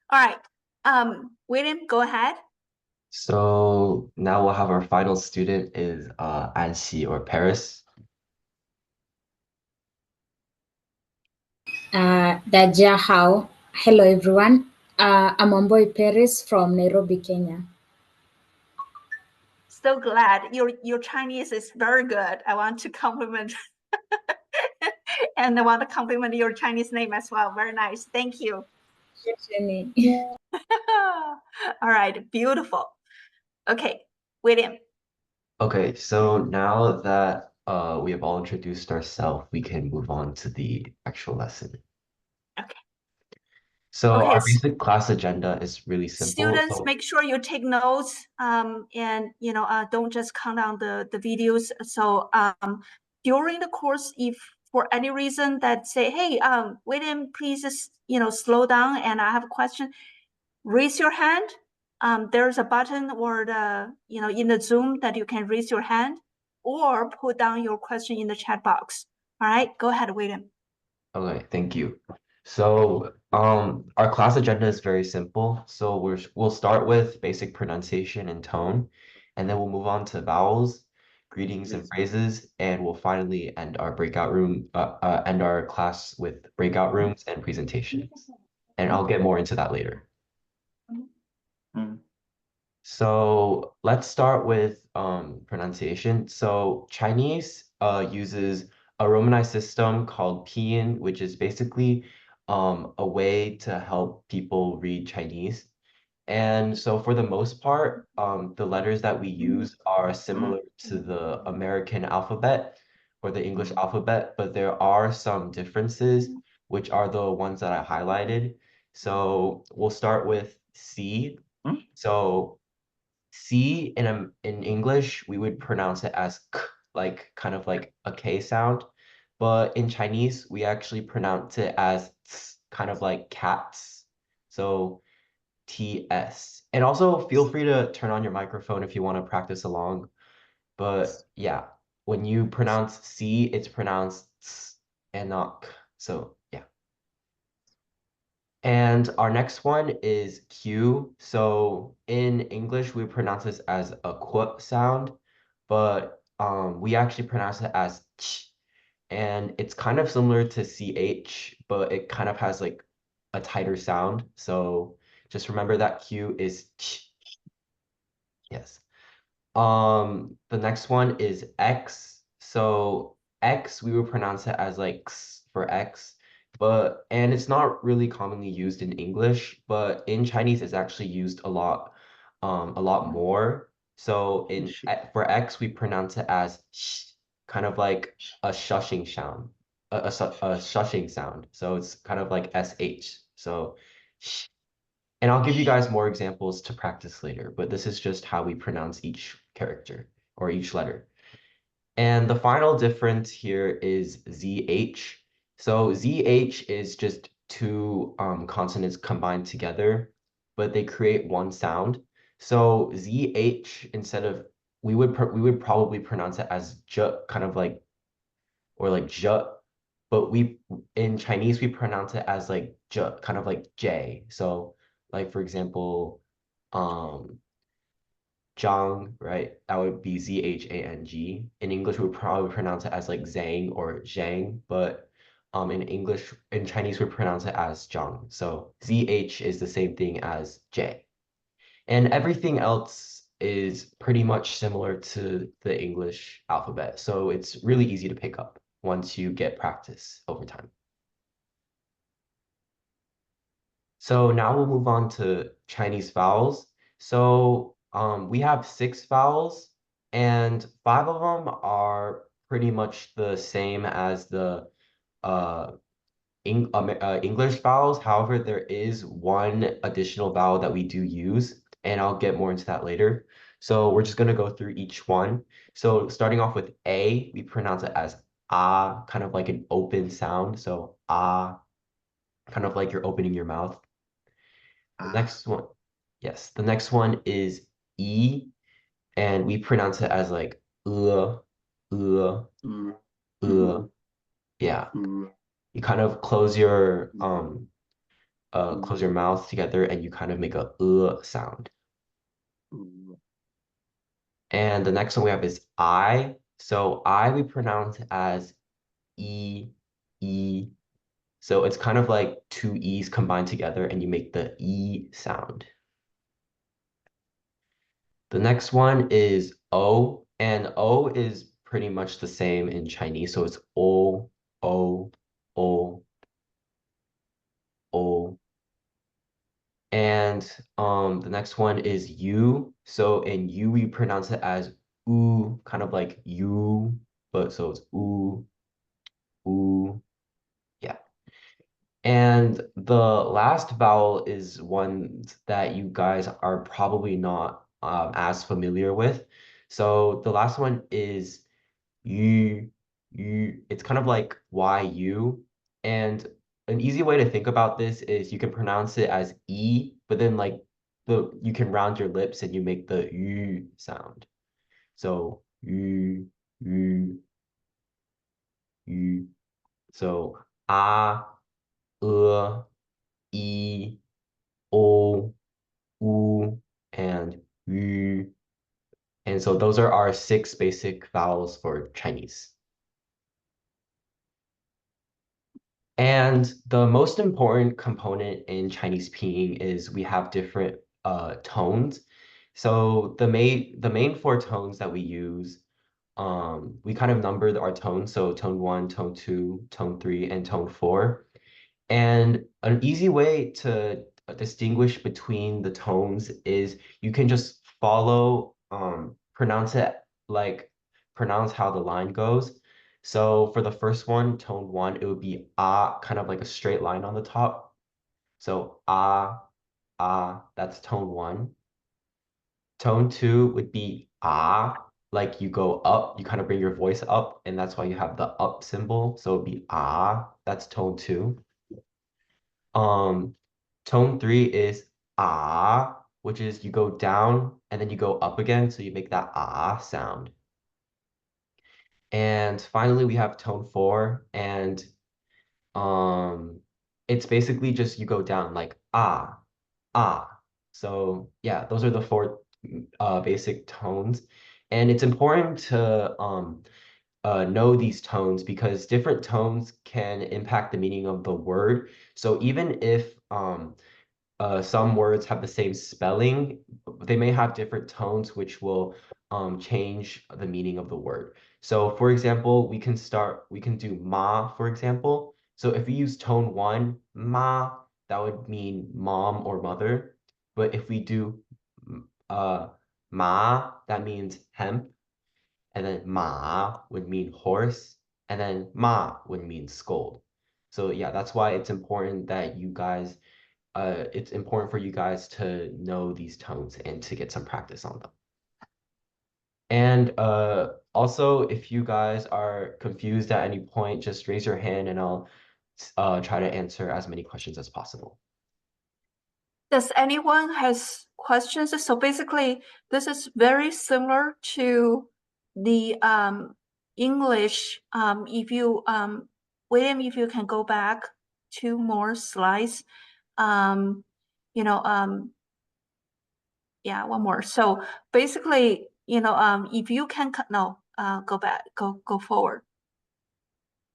All right, William, go ahead. So now we'll have our final student is Anxi or Paris. Daja Hao. Hello everyone. I'm Amboy Paris from Nairobi, Kenya. So glad your Chinese is very good. I want to compliment and I want to compliment your Chinese name as well. Very nice. Thank you. All right, beautiful. Okay, William. Okay, so now that we have all introduced ourselves, we can move on to the actual lesson. Okay. So Okay, our basic class agenda is really simple. students, So make sure you take notes and don't just count on the videos. So during the course, if for any reason that say, hey, William, please just slow down and I have a question, raise your hand. There's a button or the in the Zoom that you can raise your hand or put down your question in the chat box. All right, go ahead, William. okay, thank you. So our class agenda is very simple. So we'll start with basic pronunciation and tone, and then we'll move on to vowels, greetings and phrases, and we'll finally end our end our class with breakout rooms and presentations. And I'll get more into that later. So let's start with pronunciation. So Chinese uses a romanized system called Pinyin, which is basically a way to help people read Chinese. And so for the most part, the letters that we use are similar to the American alphabet or the English alphabet, but there are some differences, which are the ones that I highlighted. So we'll start with C. So C in English, we would pronounce it as k, like kind of like a K sound. But in Chinese, we actually pronounce it as ts, kind of like cats. So TS. And also feel free to turn on your microphone if you want to practice along. But yeah, when you pronounce C, it's pronounced ts and not k. So yeah. And our next one is Q. So in English, we pronounce this as a qu sound, but we actually pronounce it as ch. And it's kind of similar to CH, but it kind of has like a tighter sound. So just remember that Q is ch. Yes. The next one is X. So X, we would pronounce it as like x for X, and it's not really commonly used in English, but in Chinese it's actually used a lot more. So for X, we pronounce it as sh, kind of like a shushing sound, a shushing sound. So it's kind of like SH. So sh. And I'll give you guys more examples to practice later, but this is just how we pronounce each character or each letter. And the final difference here is ZH. So ZH is just two consonants combined together, but they create one sound. So ZH, instead of, we would probably pronounce it as J, kind of like, or like J, but in Chinese, we pronounce it as like J, kind of like J. So like, for example, Zhang, right? That would be Zhang. In English, we would probably pronounce it as like Zhang or Zhang, but in Chinese, we pronounce it as Zhang. So ZH is the same thing as J. And everything else is pretty much similar to the English alphabet. So it's really easy to pick up once you get practice over time. So now we'll move on to Chinese vowels. So we have 6 vowels, and 5 of them are pretty much the same as the English vowels. However, there is one additional vowel that we do use, and I'll get more into that later. So we're just going to go through each one. So starting off with A, we pronounce it as ah, kind of like an open sound. So ah, kind of like you're opening your mouth. The next one, yes, the next one is E, and we pronounce it as like yeah. You kind of close your mouth together and you kind of make a sound. And the next one we have is I. So I we pronounce as E. So it's kind of like 2 E's combined together and you make the E sound. The next one is O, and O is pretty much the same in Chinese. So it's O, O, O, O. And the next one is U. So in U, we pronounce it as U, kind of like you, but so it's U, U, yeah. And the last vowel is one that you guys are probably not as familiar with. So the last one is you. It's kind of like YU. And an easy way to think about this is you can pronounce it as E, but then like you can round your lips and you make the U sound. So U. So E, O, U, and U. And so those are our 6 basic vowels for Chinese. And the most important component in Chinese pinyin is we have different tones. So the main 4 tones that we use, we kind of number our tones. So tone 1, tone 2, tone 3, and tone 4. And an easy way to distinguish between the tones is you can just follow, pronounce how the line goes. So for the first one, tone 1, it would be ah, kind of like a straight line on the top. So ah, that's tone 1. Tone 2 would be ah, like you go up, you kind of bring your voice up, and that's why you have the up symbol. So it'd be ah, that's tone 2. Tone 3 is ah, which is you go down and then you go up again, so you make that ah sound. And finally, we have tone 4, and it's basically just you go down like ah. So yeah, those are the 4 basic tones, and it's important to know these tones because different tones can impact the meaning of the word. So even if some words have the same spelling, they may have different tones which will change the meaning of the word. So for example, we can do ma, for example. So if we use tone 1, ma, that would mean mom or mother. But if we do ma, that means hemp. And then ma would mean horse. And then ma would mean scold. So yeah, that's why it's important that you guys it's important for you guys to know these tones and to get some practice on them. And also, if you guys are confused at any point, just raise your hand and I'll try to answer as many questions as possible. Does anyone has questions? So basically, this is very similar to the English. If you William, if you can go back 2 more slides. Yeah, 1 more. So basically, if you can go back, go forward.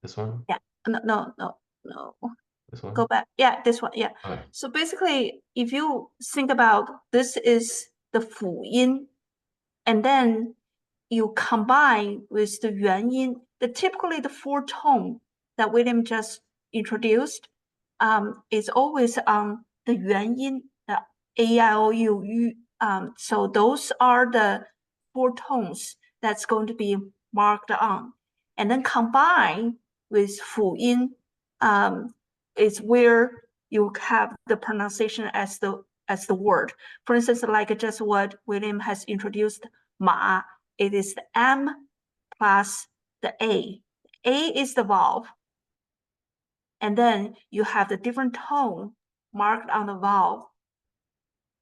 This one? Yeah. No. This one? Go back. Yeah, this one. Yeah. Okay. So basically, if you think about this is the 辅音, and then you combine with the 元音, typically the 4 tone that William just introduced is always on the 元音, the A, I, O, U, U. So those are the 4 tones that's going to be marked on. And then combine with 辅音, is where you have the pronunciation as the word. For instance, like just what William has introduced, ma, it is the M plus the A. A is the vowel. And then you have the different tone marked on the vowel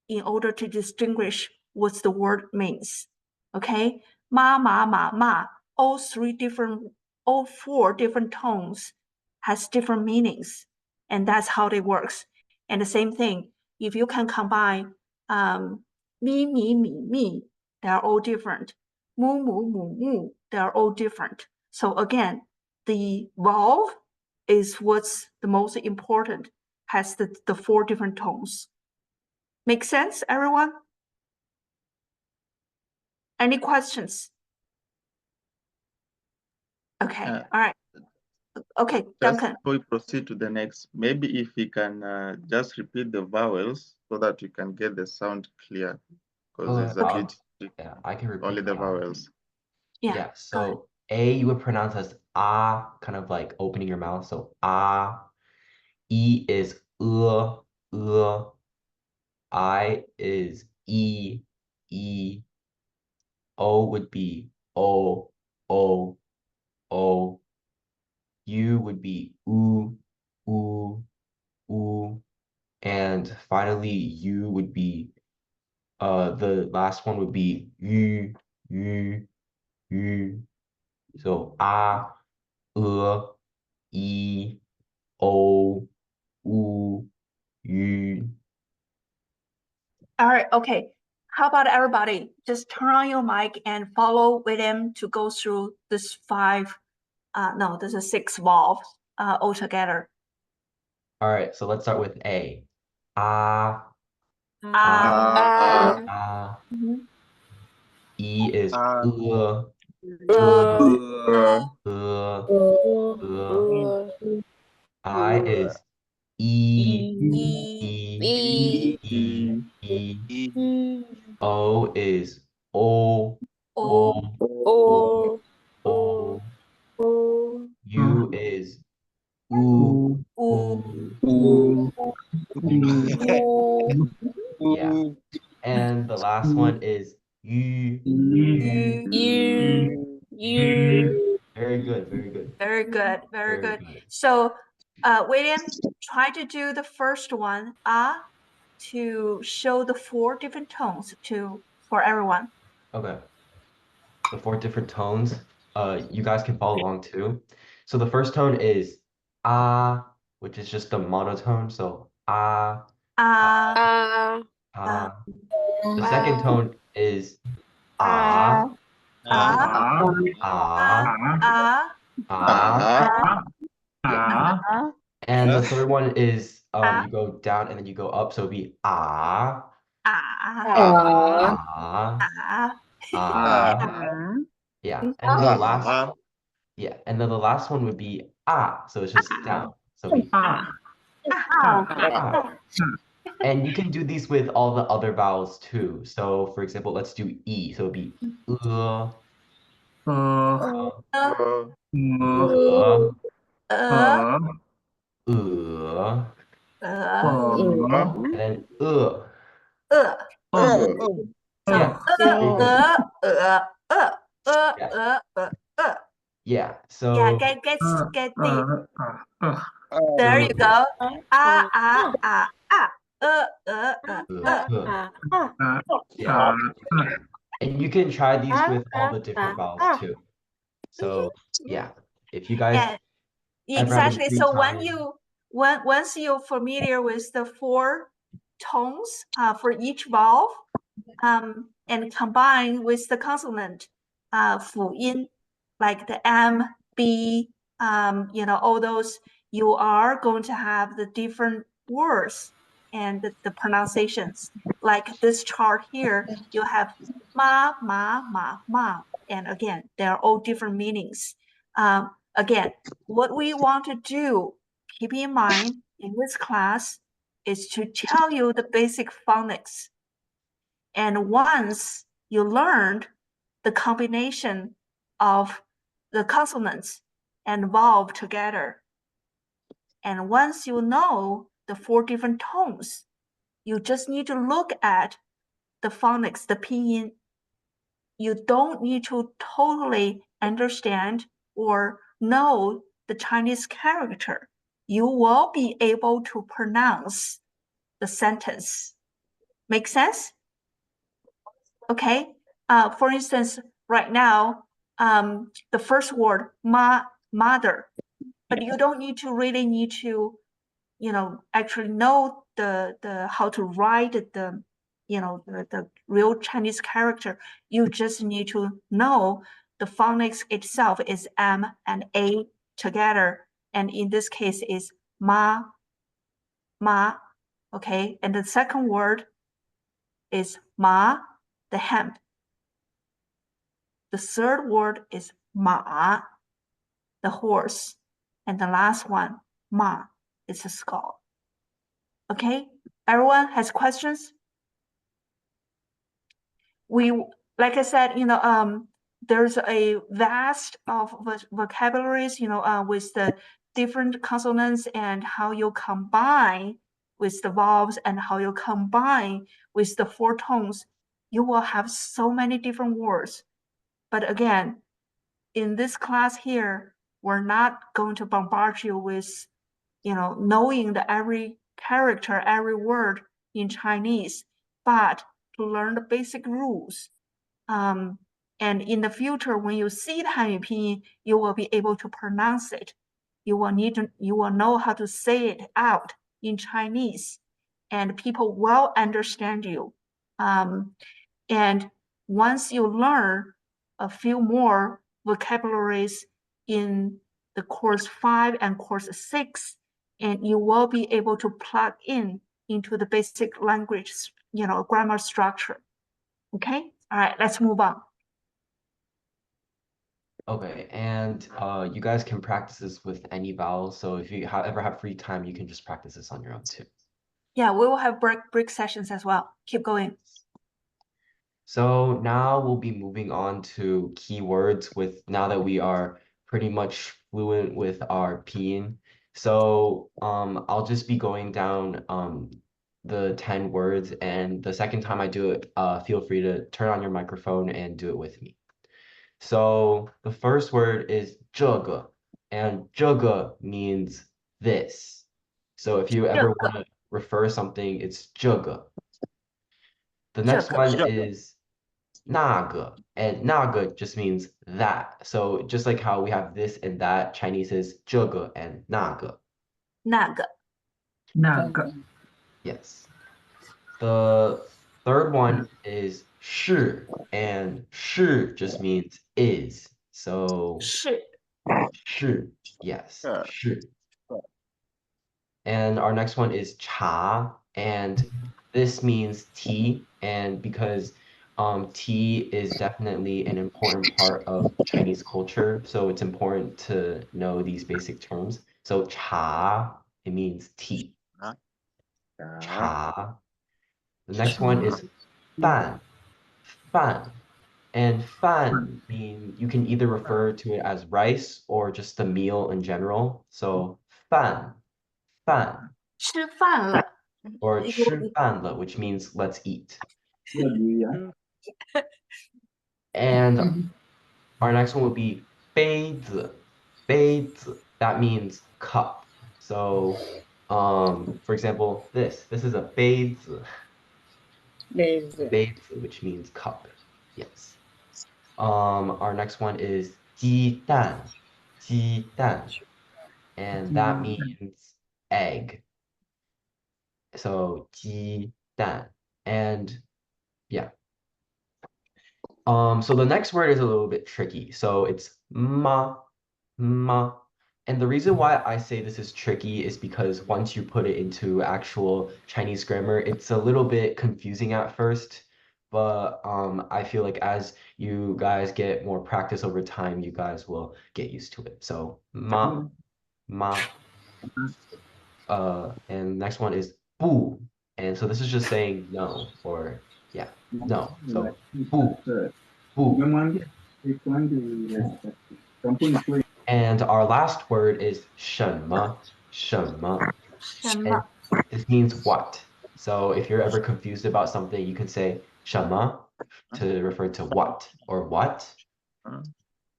in order to distinguish what the word means. Okay? Ma, ma, ma, ma. All 4 different tones has different meanings. And that's how it works. And the same thing, if you can combine mi, mi, mi, mi, they are all different. Mu, mu, mu, mu, they are all different. So again, the vowel is what's the most important, has the 4 different tones. Make sense, everyone? Any questions? Okay, all right. Okay, Duncan. Just before we proceed to the next, maybe if you can just repeat the vowels so that you can get the sound clear, because it's a bit I can repeat only the vowels. Yeah, so A you would pronounce as ah, kind of like opening your mouth, so ah. E is I is E. O would be O. U would be U. And finally, U would be, the last one would be U. So A, E, O, U, U. All right, okay. How about everybody just turn on your mic and follow William to go through this 6 vowels all together. All right, so let's start with A. E is I is E. O is O. U is U. Yeah. And the last one is U. Very good, very good. Very good. So, William, try to do the first one, to show the 4 different tones for everyone. Okay. The 4 different tones. You guys can follow along too. So the first tone is which is just a monotone. So The second tone is Yeah. And the third one is you go down and then you go up, so it'd be Yeah. And the last and then the last one would be so it's just down. So it'd be And you can do these with all the other vowels too. So for example, let's do E. So it'd be and then Yeah. So get the there you go. Yeah. And you can try these with all the different vowels too. So yeah, if you guys exactly. So once you're familiar with the 4 tones for each vowel, and combine with the consonant 辅音, like the M, B, all those, you are going to have the different words and the pronunciations. Like this chart here, you have ma, and again, they're all different meanings. Again, what we want to do, keep in mind in this class, is to tell you the basic phonics. And once you learned the combination of the consonants and vowel together, and once you know the 4 different tones, you just need to look at the phonics, the pinyin. You don't need to totally understand or know the Chinese character. You will be able to pronounce the sentence. Make sense? Okay. For instance, right now, the first word, mother, but you don't really need to, actually know the how to write the real Chinese character. You just need to know the phonics itself is M and A together, and in this case is ma. Okay, and the second word is ma, the hemp. The third word is ma, the horse. And the last one, ma, is a skull. Okay, everyone has questions? Like I said, there's a vast of vocabularies, with the different consonants and how you combine with the vowels and how you combine with the 4 tones, you will have so many different words. But again, in this class here, we're not going to bombard you with, knowing every character, every word in Chinese, but to learn the basic rules. And in the future, when you see the Hanyu Pinyin, you will be able to pronounce it. You will know how to say it out in Chinese, and people will understand you. And once you learn a few more vocabularies in the course 5 and course 6, and you will be able to plug into the basic language, grammar structure. Okay, all right, let's move on. Okay, and you guys can practice this with any vowel. So if you ever have free time, you can just practice this on your own too. Yeah, we will have break sessions as well. Keep going. So now we'll be moving on to keywords now that we are pretty much fluent with our pinyin. So I'll just be going down the 10 words, and the second time I do it, feel free to turn on your microphone and do it with me. So the first word is 这个, and 这个 means this. So if you ever want to refer something, it's 这个. The next one is 那个, and 那个 just means that. So just like how we have this and that, Chinese is 这个 and 那个. 那个. Yes. The third one is 是, and 是 just means is. So 是, yes, 是. And our next one is 茶, and this means tea, and because tea is definitely an important part of Chinese culture, so it's important to know these basic terms. So 茶, it means tea. 茶. The next one is 饭, and 饭 mean you can either refer to it as rice or just a meal in general. So 饭. 吃饭了. Or 吃饭了, which means let's eat. And our next one would be 杯子. 杯子, that means cup. So for example, this is a 杯子. 杯子, which means cup. Yes. Our next one is 鸡蛋. 鸡蛋. And that means egg. So 鸡蛋. And yeah. So the next word is a little bit tricky. So it's ma. And the reason why I say this is tricky is because once you put it into actual Chinese grammar, it's a little bit confusing at first. But I feel like as you guys get more practice over time, you guys will get used to it. So ma. And next one is 不. And so this is just saying no, or yeah, no. So 不. And our last word is 什么. And this means what. So if you're ever confused about something, you can say 什么 to refer to what or what.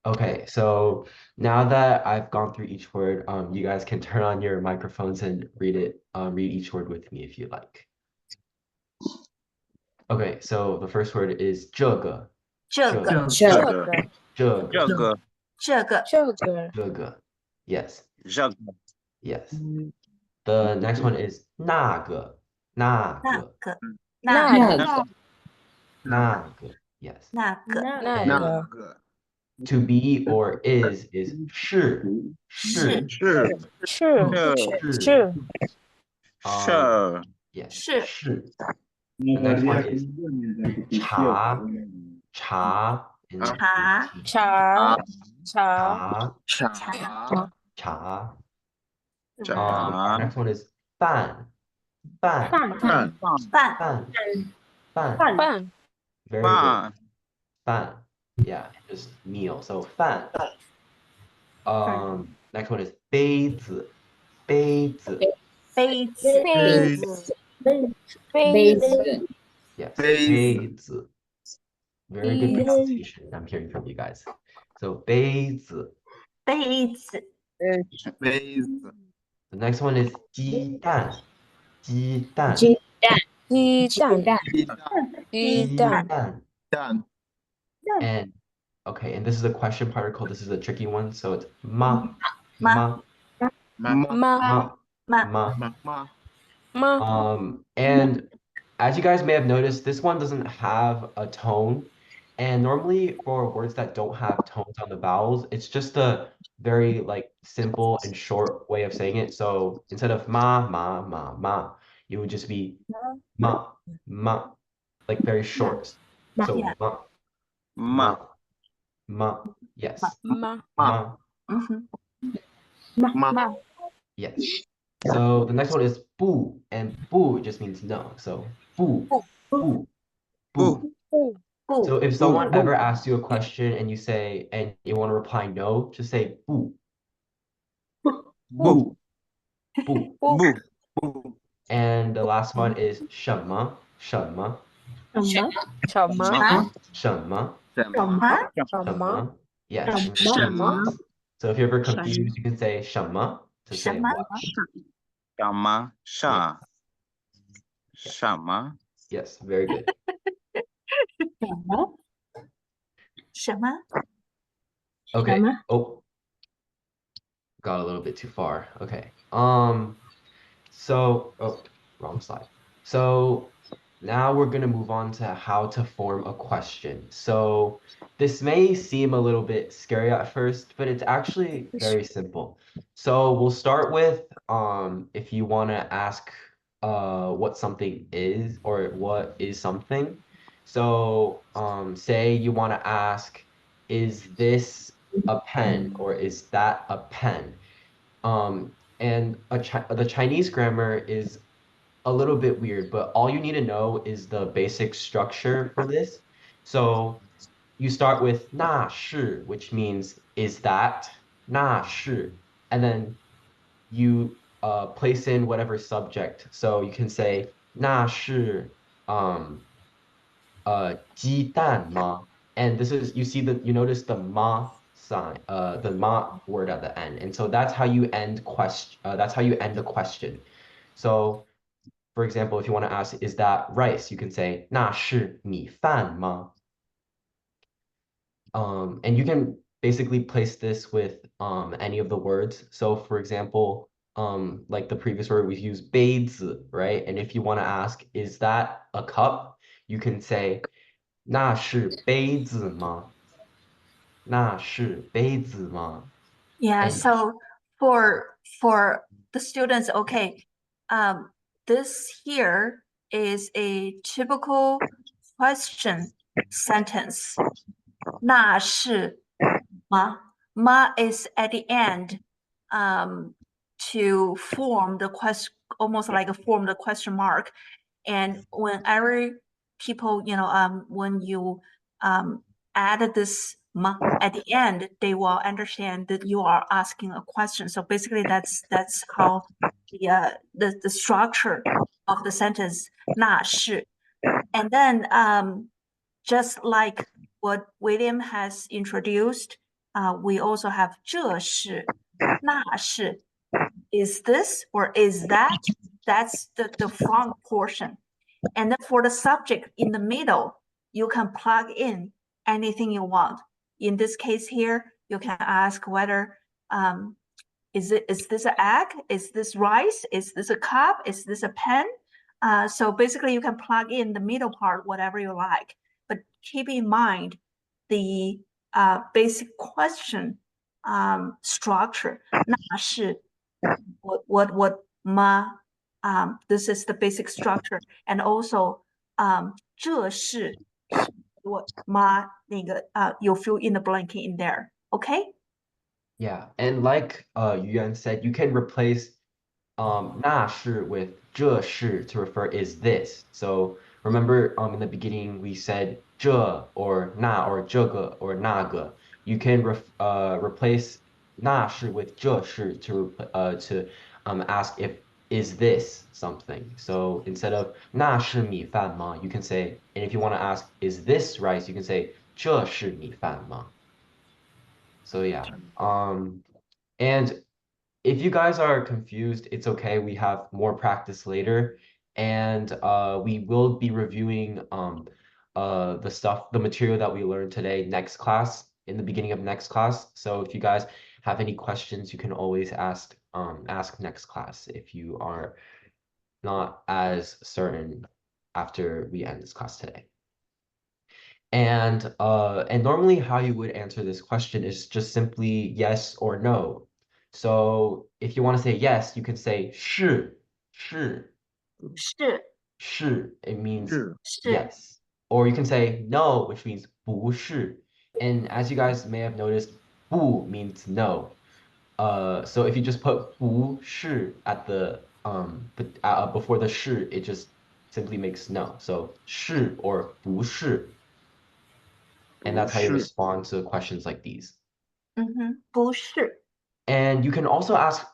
Okay, so now that I've gone through each word, you guys can turn on your microphones and read each word with me if you like. Okay, so the first word is 这个. 这个. Yes. Yes. The next one is 那个. Yes. 那个. To be or is 是. Yes. 是. The next one is 茶. Next one is 饭. Very good. 饭. Yeah, just meal. So 饭. Next one is 杯子，杯子。杯子，杯子，杯子， Yes, 杯子。杯子。Very good pronunciation I'm hearing from you guys. So 杯子。杯子，杯子。 The next one is 鸡蛋，鸡蛋。鸡蛋，鸡蛋，鸡蛋，蛋。And okay, and this is a question particle. This is a tricky one. So it's ma, ma, and as you guys may have noticed, this one doesn't have a tone. And normally for words that don't have tones on the vowels, it's just a very like simple and short way of saying it. So instead of ma, it would just be ma, like very short. So ma, yes. Ma. Yes. So the next one is bu, and bu just means no. So bu. So if someone ever asks you a question and you say, and you want to reply no, just say bu. Bu. And the last one is 什么，什么。Yes. 什么。So if you're ever confused, you can say 什么 to say what. 什么 Yes, very good. 什么？ Okay. Oh, got a little bit too far. Okay. So, oh, wrong slide. So now we're going to move on to how to form a question. So this may seem a little bit scary at first, but it's actually very simple. So we'll start with if you want to ask what something is or what is something. So say you want to ask, is this a pen or is that a pen? And the Chinese grammar is a little bit weird, but all you need to know is the basic structure for this. So you start with 那是, which means is that, 那是, and then you place in whatever subject. So you can say 那是鸡蛋吗? And this is, you notice the ma sign, the ma word at the end. And so that's how you end the question. So for example, if you want to ask, is that rice? You can say 那是米饭吗? And you can basically place this with any of the words. So for example, like the previous word, we use 杯子, right? And if you want to ask, is that a cup? You can say 那是杯子吗? 那是杯子吗? Yeah, And so for the students, okay, this here is a typical question sentence. 那是吗? Ma is at the end to form the question, almost like a form the question mark. And whenever people, when you add this ma at the end, they will understand that you are asking a question. So basically, that's how the structure of the sentence 那是. And then just like what William has introduced, we also have 这是, 那是. Is this or is that? That's the front portion. And then for the subject in the middle, you can plug in anything you want. In this case here, you can ask whether is this an egg? Is this rice? Is this a cup? Is this a pen? So basically, you can plug in the middle part, whatever you like. But keep in mind the basic question structure. 那是 what ma, this is the basic structure, and also 这是 what ma 那个you fill in the blank in there. Okay? yeah, and like Yuan said, you can replace 那是 with 这是 to refer is this. So remember in the beginning we said 这 or 那 or 这个 or 那个. You can replace 那是 with 这是 to ask if is this something. So instead of 那是米饭吗 you can say, and if you want to ask is this rice, you can say 这是米饭吗 So yeah, and if you guys are confused, it's okay. We have more practice later, and we will be reviewing the material that we learned today next class, in the beginning of next class. So if you guys have any questions, you can always ask next class if you are not as certain after we end this class today. And normally how you would answer this question is just simply yes or no. So if you want to say yes, you can say 是 it means yes. Or you can say no, which means 不是. And as you guys may have noticed, 不 means no. So if you just put 不是 at the before the 是, it just simply makes no. So 是 or 不是. And that's how you respond to questions like these. 不是 And you can also ask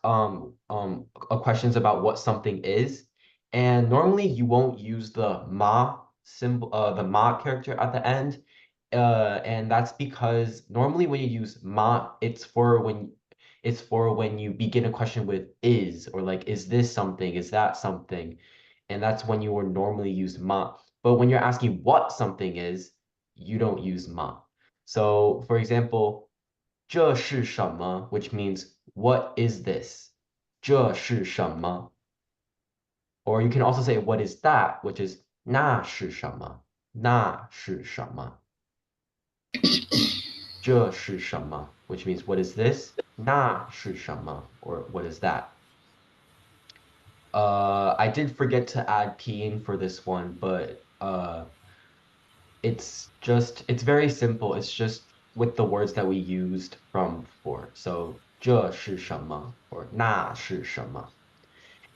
questions about what something is. And normally you won't use the ma symbol, the ma character at the end. And that's because normally when you use ma, it's for when you begin a question with is, or like, is this something? Is that something? And that's when you would normally use ma. But when you're asking what something is, you don't use ma. So for example, 这是什么, which means what is this? 这是什么? Or you can also say what is that, which is 那是什么?那是什么?这是什么, which means what is this? 那是什么? Or what is that? I did forget to add pinyin for this one, but it's very simple. It's just with the words that we used from before. So 这是什么 or 那是什么.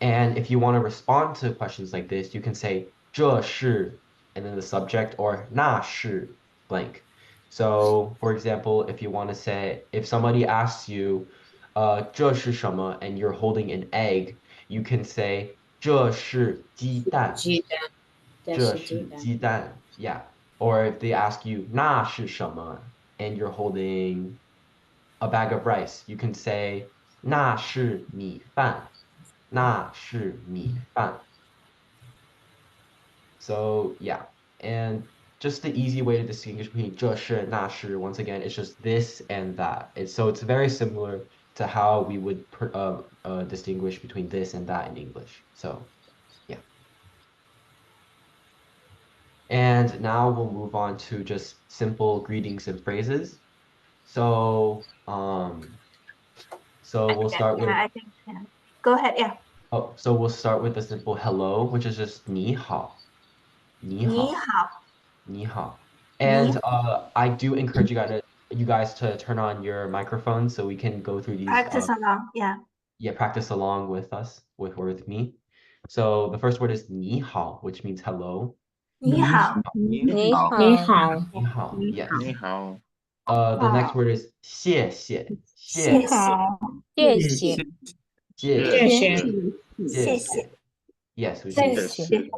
And if you want to respond to questions like this, you can say 这是 and then the subject, or 那是blank. So for example, if you want to say, if somebody asks you 这是什么 and you're holding an egg, you can say 这是鸡蛋. 这是鸡蛋. Yeah. Or if they ask you 那是什么 and you're holding a bag of rice, you can say 那是米饭. 那是米饭. So yeah, and just the easy way to distinguish between 这是 那是, once again, it's just this and that. So it's very similar to how we would distinguish between this and that in English. So yeah. And now we'll move on to just simple greetings and phrases. So we'll start with. I think, yeah. Go ahead, yeah. Oh, so we'll start with the simple hello, which is just 你好. 你好. 你好. 你好. And I do encourage you guys to turn on your microphones so we can go through these. Practice along, yeah. Yeah, practice along with us, with me. So the first word is 你好, which means hello. 你好. 你好. 你好. 你好. Yes. 你好. The next word is 谢谢. 谢谢. 谢谢. 谢谢. Yes, we 谢 do. 谢.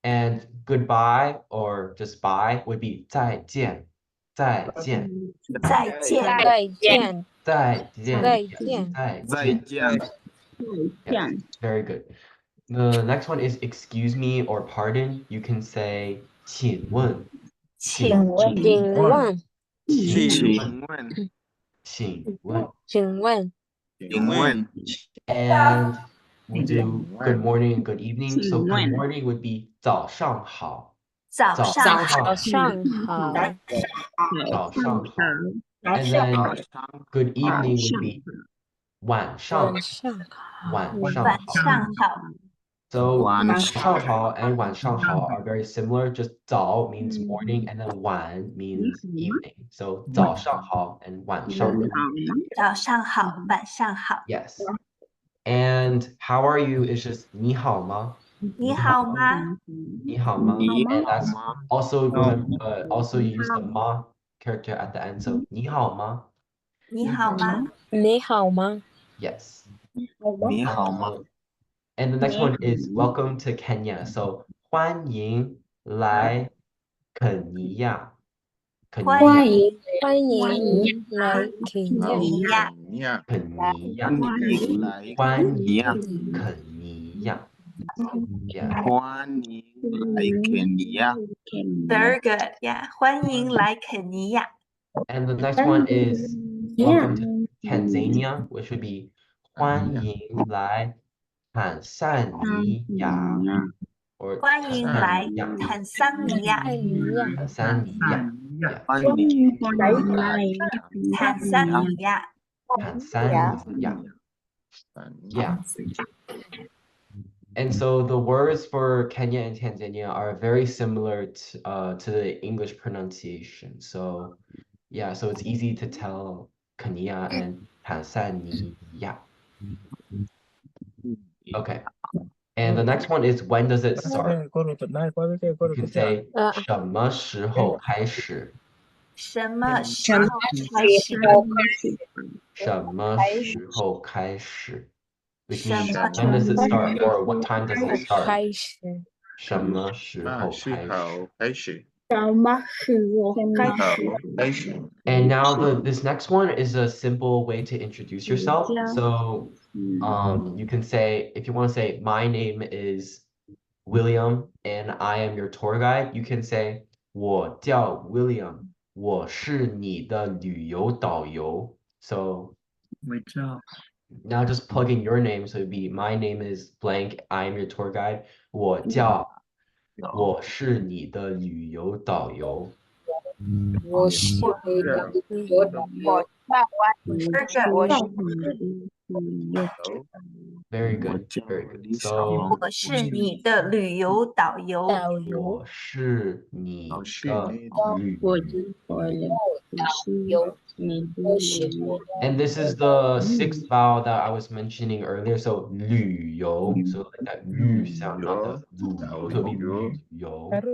And goodbye or just bye would be 再见. 再见. 再见. 再见. 再见. 再见. 再见. Yes, very good. The next one is excuse me or pardon. You can say 请问. 请问. 请问. 请问. 请问. And we'll do good morning and good evening. So good morning would be 早上好. 早上好. 早上好. 早上好. And then good evening would be 晚上好. 晚上好. So 晚上好 and 晚上好 are very similar. Just 早 means morning and then 晚 means evening. So 早上好 and 晚上好. 早上好, 晚上好. Yes. And how are you is just 你好吗? 你好吗? 你好吗? And that's also also you use the ma character at the end. So 你好吗? 你好吗?你好吗? Yes. 你好吗? And the next one is welcome to Kenya. So 欢迎来肯尼亚。欢迎来肯尼亚。肯尼亚。欢迎来肯尼亚。Yeah. 欢迎来肯尼亚。Very good. Yeah. 欢迎来肯尼亚。And the next one is welcome to Tanzania, which would be 欢迎来坦桑尼亚。Or 欢迎来坦桑尼亚。坦桑尼亚。欢迎来坦桑尼亚。坦桑尼亚。Yeah. And so the words for Kenya and Tanzania are very similar to the English pronunciation. So yeah, so it's easy to tell Kenya and Tanzania. Okay. And the next one is when does it start? You can say 什么时候开始？什么时候开始？什么时候开始？ Which means when does it start or what time does it start? 开始。什么时候开始？ And now this next one is a simple way to introduce yourself. So you can say, if you want to say, my name is William and I am your tour guide, you can say 我叫 William, 我是你的旅游导游. So now just plug in your name. So it'd be my name is blank, I am your tour guide. 我是你的旅游导游。我是你的旅游导游。Very good, very good. So 我是你的旅游导游。我是你的旅游。And this is the sixth vowel that I was mentioning earlier. So 旅游, so like that 旅 sound, not the 旅游. So it'll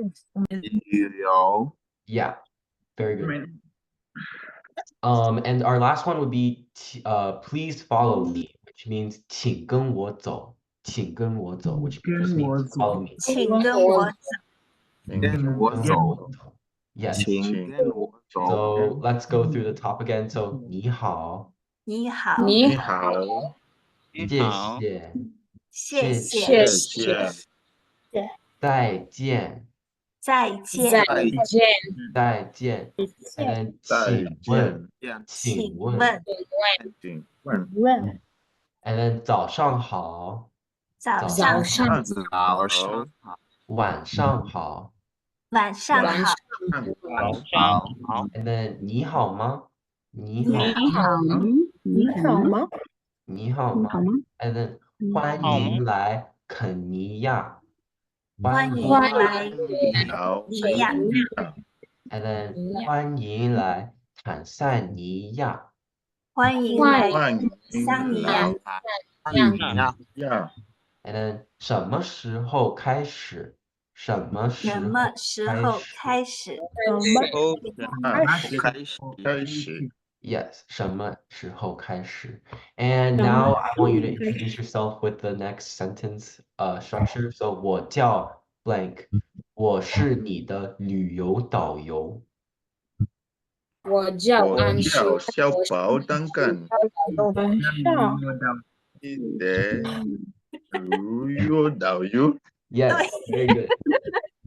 be 旅游. Yeah, very good. And our last one would be please follow me, which means 请跟我走, 请跟我走, which just means follow me. 请跟我走。跟我走。 Yes. So let's go through the top again. So 你好。你好。你好。谢谢。谢谢。再见。再见。再见。And then 请问。请问。And then 早上好。早上好。晚上好。晚上好。And then 你好吗？你好吗？你好吗？ And then 欢迎来肯尼亚。欢迎来肯尼亚。And then 欢迎来坦桑尼亚。欢迎来桑尼亚。And then 什么时候开始？什么时候开始 ？Yes, 什么时候开始 And now I want you to introduce yourself with the next sentence structure. So 我叫 blank, 我是你的旅游导游。我叫小宝当干。你的旅游导游。Yes, very good.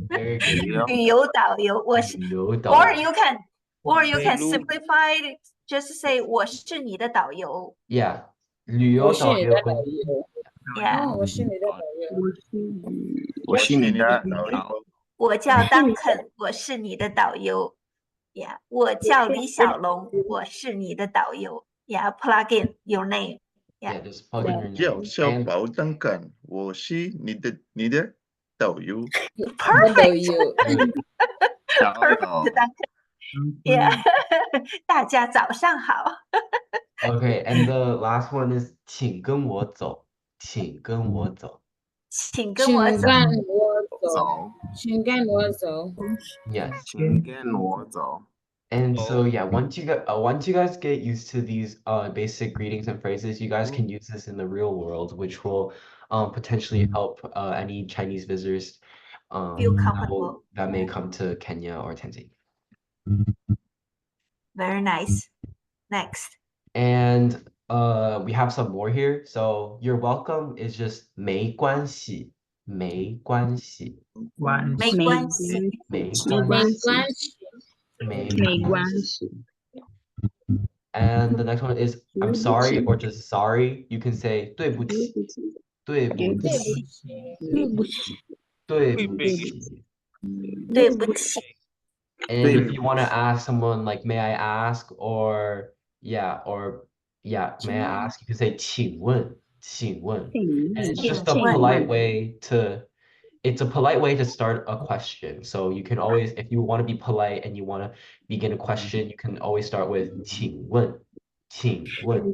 Very good. 旅游导游，我是。Or you can simplify it, just say 我是你的导游。Yeah, 旅游导游。Yeah. 我是你的导游。我是你的导游。我叫 Duncan， 我是你的导游。Yeah， 我叫李小龙，我是你的导游。Yeah, plug in your name. Yeah, just plug in your name. 叫小宝当干，我是你的导游。Perfect. Perfect, Duncan. Yeah. 大家早上好。Okay, and the last one is 请跟我走，请跟我走。请跟我走。请跟我走。Yes. 请跟我走。And so yeah, once you guys get used to these basic greetings and phrases, you guys can use this in the real world, which will potentially help any Chinese visitors Feel comfortable. that may come to Kenya or Tanzania. Very nice. Next. And we have some more here. So you're welcome is just 没关系，没关系，没关系。没关系，没关系。And the next one is I'm sorry or just sorry. You can say 对不起，对不起，对不起，对不起。对不起。And if you want to ask someone like may I ask or may I ask, you can say 请问，请问. And it's just a polite way to it's a polite way to start a question. So you can always, if you want to be polite and you want to begin a question, you can always start with 请问，请问，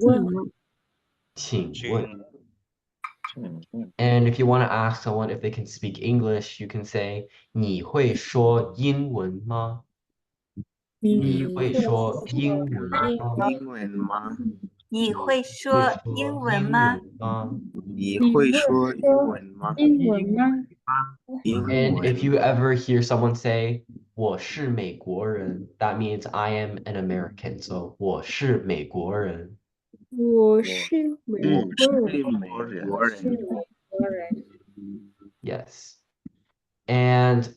请问. And if you want to ask someone if they can speak English, you can say 你会说英文吗？你会说英文吗？你会说英文吗？你会说英文吗？And if you ever hear someone say 我是美国人, that means I am an American. So 我是美国人。我是美国人。 Yes. And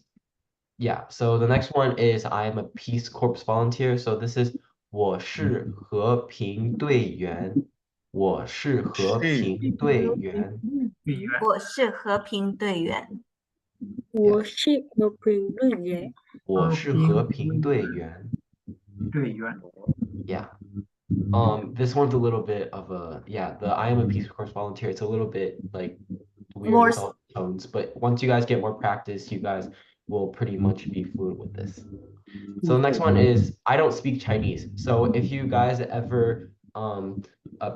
yeah, so the next one is I am a Peace Corps volunteer. So this is 我是和平队员。我是和平队员。我是和平队员。我是和平队员。我是和平队员。Yeah. This one's a little bit of a the I am a Peace Corps volunteer. It's a little bit like weird tones, but once you guys get more practice, you guys will pretty much be fluent with this. So the next one is I don't speak Chinese. So if you guys ever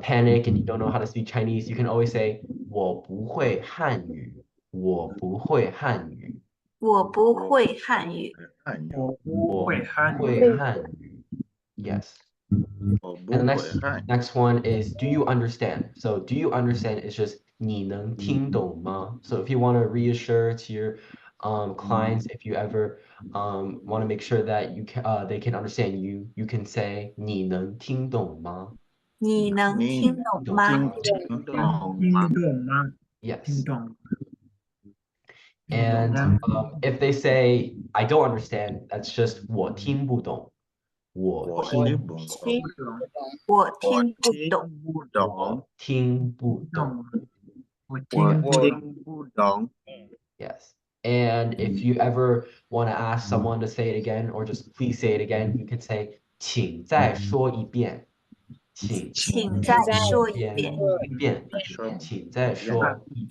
panic and you don't know how to speak Chinese, you can always say 我不会汉语。我不会汉语。我不会汉语。我不会汉语。Yes. And the next one is do you understand? So do you understand is just 你能听懂吗? So if you want to reassure to your clients, if you ever want to make sure that they can understand you, you can say 你能听懂吗? 你能听懂吗? Yes. And if they say I don't understand, that's just 我听不懂。我听不懂。Yes. And if you ever want to ask someone to say it again or just please say it again, you can say 请再说一遍。请再说一遍。请再说一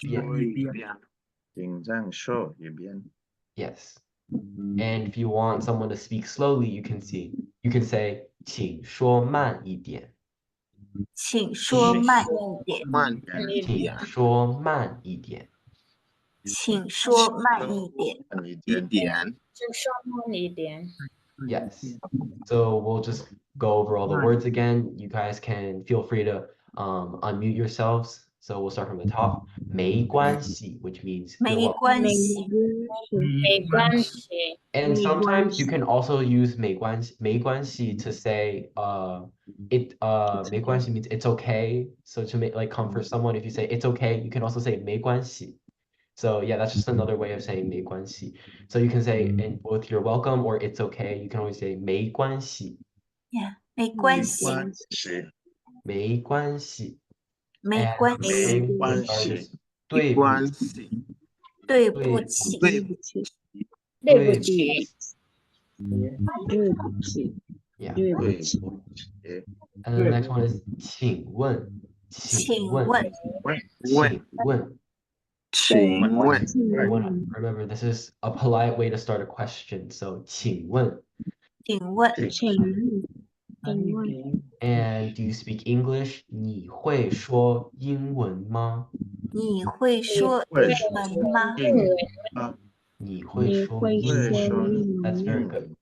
遍。Yes. And if you want someone to speak slowly, you can say 请说慢一点。请说慢一点。请说慢一点。请说慢一点。 Yes. So we'll just go over all the words again. You guys can feel free to unmute yourselves. So we'll start from the top. 没关系, which means 没关系。 And sometimes you can also use 没关系 to say it 没关系 means it's okay. So to make like comfort someone, if you say it's okay, you can also say 没关系. So yeah, that's just another way of saying 没关系. So you can say in both you're welcome or it's okay. You can always say 没关系. Yeah, 没关系。没关系。没关系。对不起。对不起。对不起。 Yeah. And the next one is 请问。请问。Remember, this is a polite way to start a question. So 请问。 And do you speak English? 你会说英文吗? 你会说英文吗?你会说英文 That's very good.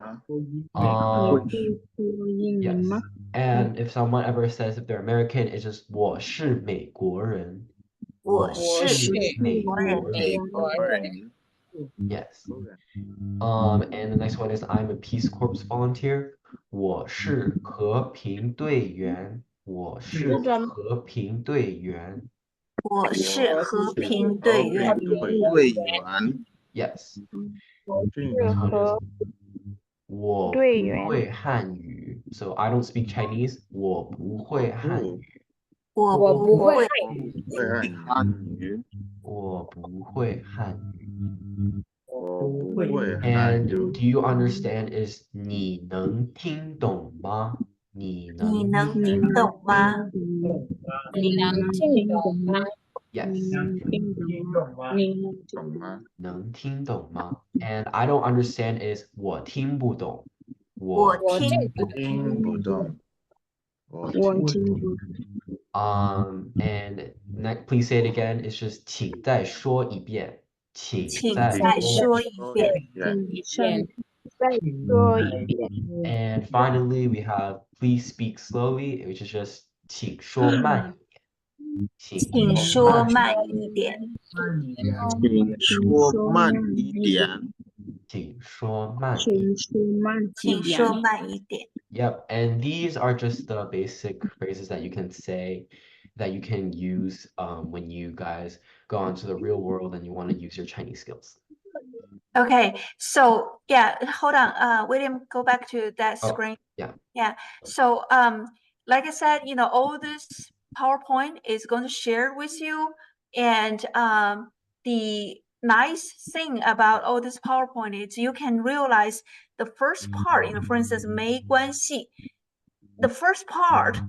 Yes. And if someone ever says if they're American, it's just 我是美国人。我是美国人。Yes. And the next one is I'm a Peace Corps volunteer. 我是和平队员。我是和平队员。我是和平队员。Yes. Next one is 我不会汉语 So I don't speak Chinese. 我不会汉语。我不会汉语。我不会汉语。And do you understand is 你能听懂吗？你能听懂吗？你能听懂吗？ Yes. 能听懂吗 And I don't understand is 我听不懂。我听不懂。And next, please say it again. It's just 请再说一遍。请再说一遍。And finally, we have please speak slowly, which is just 请说慢一点。请说慢一点。请说慢一点。请说慢一点。请说慢一点。Yep, and these are just the basic phrases that you can say, that you can use when you guys go onto the real world and you want to use your Chinese skills. Okay, so yeah, hold on. William, go back to that screen. Yeah. So like I said, all this PowerPoint is going to share with you, and the nice thing about all this PowerPoint is you can realize the first part, for instance, 没关系. The first part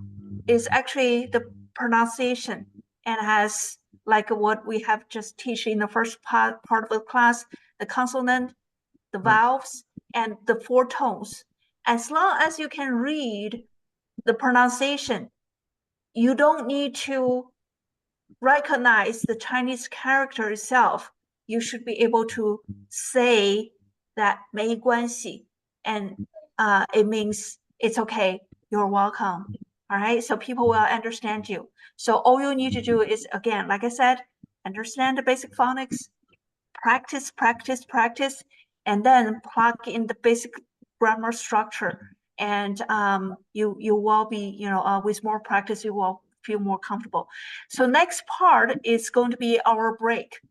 is actually the pronunciation and has like what we have just teach in the first part of the class, the consonant, the vowels, and the 4 tones. As long as you can read the pronunciation, you don't need to recognize the Chinese character itself. You should be able to say that 没关系, and it means it's okay, you're welcome. All right, so people will understand you. So all you need to do is, again, like I said, understand the basic phonics, practice, and then plug in the basic grammar structure. And you will be, with more practice, you will feel more comfortable. So next part is going to be our break.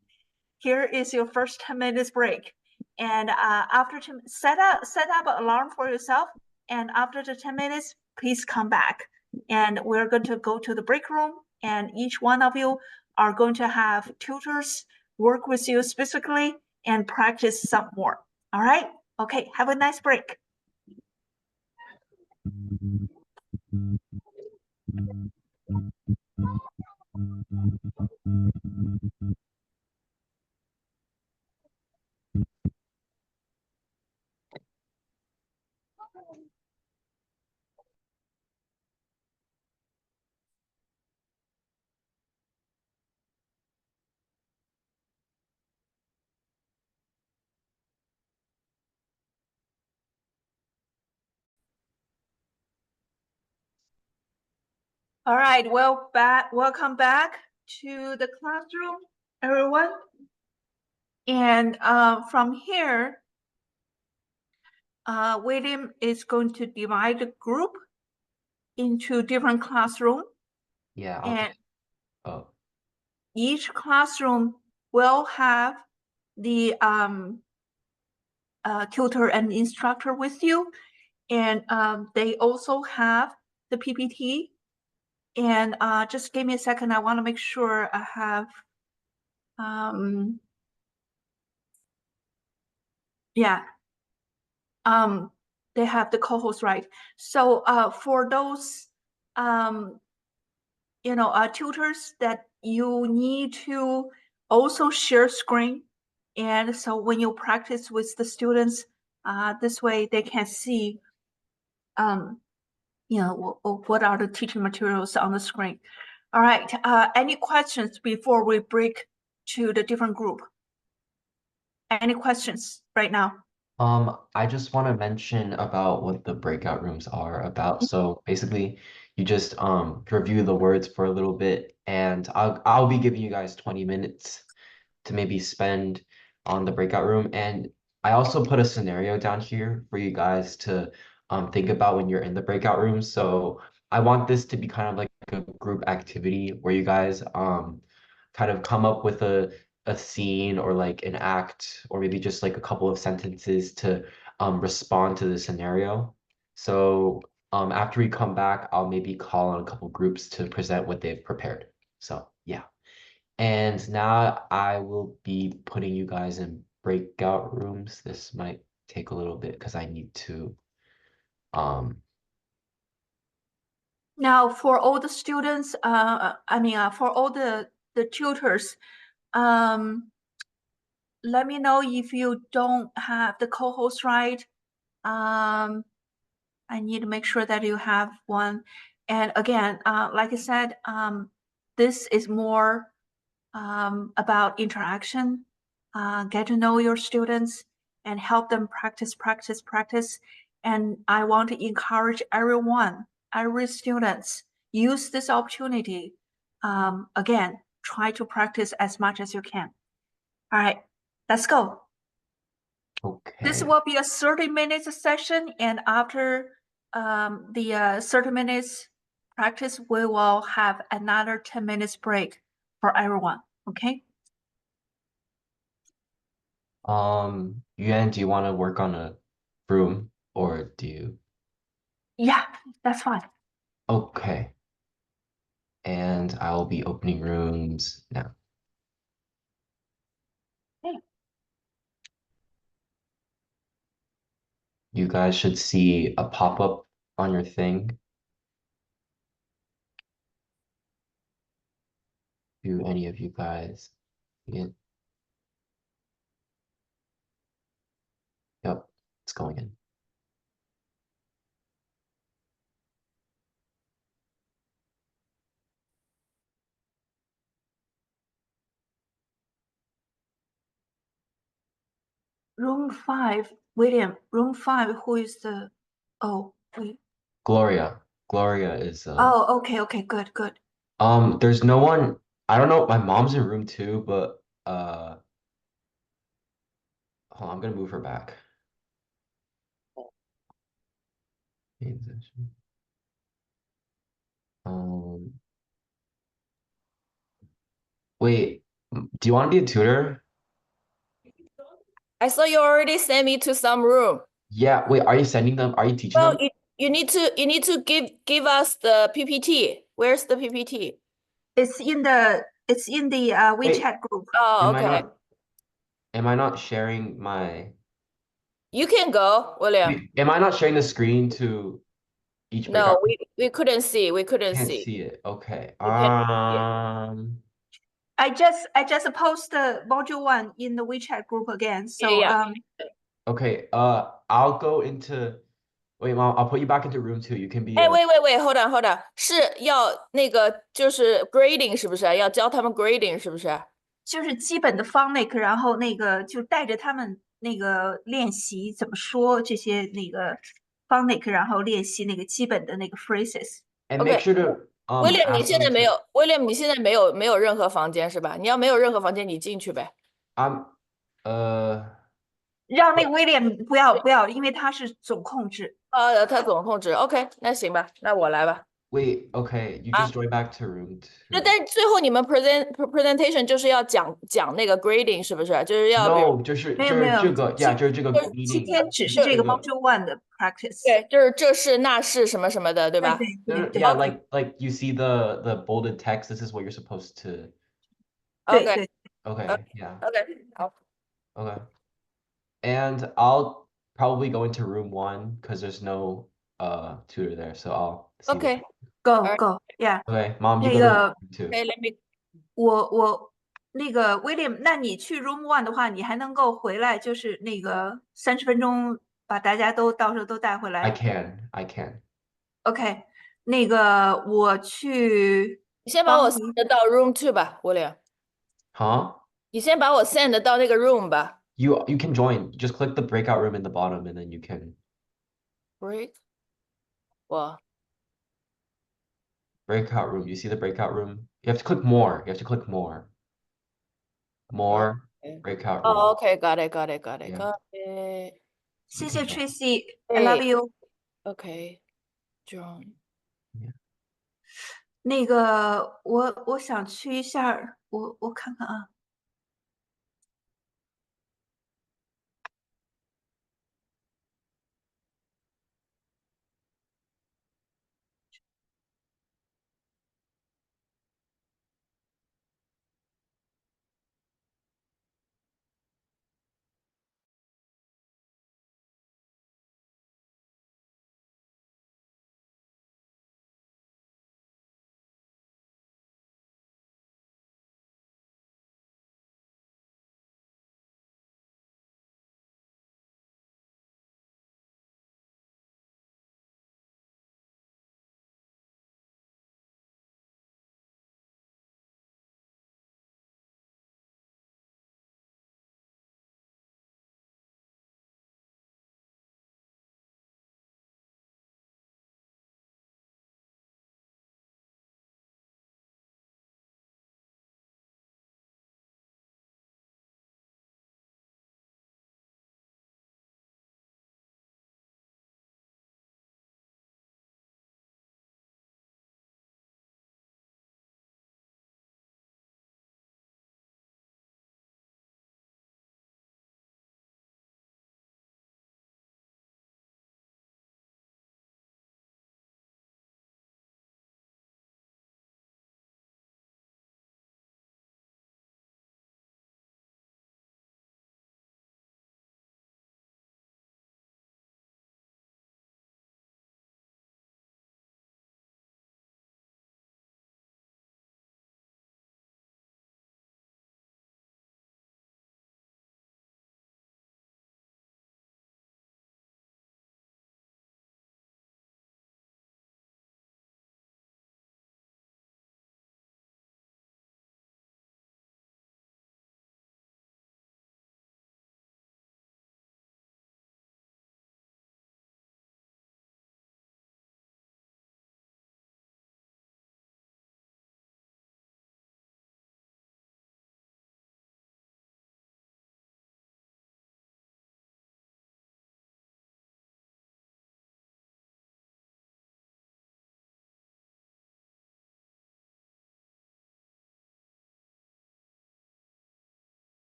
Here is your first 10 minutes break. And after set up an alarm for yourself. And after the 10 minutes, please come back. And we're going to go to the break room. And each one of you are going to have tutors work with you specifically and practice some more. All right? Okay, have a nice break. All right, welcome back to the classroom, everyone. And from here, William is going to divide the group into different classrooms. Yeah. And each classroom will have the tutor and instructor with you. And they also have the PPT. And just give me a second. I want to make sure I have, they have the co-host, right? So for those, tutors that you need to also share screen. And so when you practice with the students, this way they can see, what are the teaching materials on the screen. All right, any questions before we break to the different group? Any questions right now? I just want to mention about what the breakout rooms are about. So basically, you just review the words for a little bit, and I'll be giving you guys 20 minutes to maybe spend on the breakout room. And I also put a scenario down here for you guys to think about when you're in the breakout room. So I want this to be kind of like a group activity where you guys kind of come up with a scene or like an act or maybe just like a couple of sentences to respond to the scenario. So after we come back, I'll maybe call on a couple groups to present what they've prepared. So yeah. And now I will be putting you guys in breakout rooms. This might take a little bit because I need to Now for all the students, for all the tutors, let me know if you don't have the co-host right. I need to make sure that you have one. And again, like I said, this is more about interaction, get to know your students and help them practice. And I want to encourage everyone, every students, use this opportunity. Again, try to practice as much as you can. All right, let's go. Okay. This will be a 30 minutes session, and after the 30 minutes practice, we will have another 10 minutes break for everyone. Okay. Yuan, do you want to work on a room or do you? Yeah, that's fine. Okay. And I will be opening rooms now. Okay. You guys should see a pop-up on your thing. Do any of you guys see it? Yep, it's going in. Room 5, William. Room 5, who is the? Oh, wait. Gloria. Gloria is Oh, okay, good. there's no one. I don't know. My mom's in room 2, but hold on, I'm gonna move her back. Main session. Wait, do you want to be a tutor? I saw you already sent me to some room. Yeah, wait, are you sending them? Are you teaching Well, them? you need to give us the PPT. Where's the PPT? It's in the WeChat group. Oh, Am I okay. Am I not sharing my? You can go, William. Wait, am I not sharing the screen to each No, breakout? we couldn't see. We couldn't Can't see. see it. Okay. I just posted module 1 in the WeChat group again. So Yeah. Okay. I'll go into. Wait, Mom, I'll put you back into room 2. You can be. Hey, wait, hold on. 是要那个就是 grading 是不是？要教他们 grading 是不是？就是基本的 phonics，然后那个就带着他们那个练习怎么说这些那个 phonics，然后练习那个基本的那个 phrases。And make sure to. William， 你现在没有 ask them William， 你现在没有任何房间是吧？你要没有任何房间，你进去呗。让那个 William 不要，因为他是总控制。他总控制。OK， 那行吧，那我来吧。Wait, okay, you just join back to room 2. 但是最后你们 presentation 就是要讲那个 grading 是不是？就是要 No，就是这个 ，yeah，就是这个 meeting。今天只是这个 module 1的 practice。对，就是这是那是什么什么的，对吧？对。Yeah, like you see the bolded text. This is what you're supposed to. Okay. Okay. Yeah. Okay. 好。Okay. And I'll probably go into room 1 because there's no tutor there, so I'll see. Okay. Go. Yeah. Okay, Mom, you 那 go to 个 room 2. Okay, let me. 我那个 William， 那你去 room 1的话，你还能够回来，就是那个30分钟把大家到时候都带回来。I can. OK， 那个我去。你先把我 send 到 room 2吧，William。Huh？ 你先把我 send 到那个 room 吧。You can join. Just click the breakout room in the bottom and then you can break. Well, breakout room. You see the breakout room? You have to click more. You have to click more. More okay. breakout room. Oh, okay, got it, got it, got it, Yeah. got it. 谢谢 Tracy，I love you。 Okay, join. 那个我想去一下，我看看啊。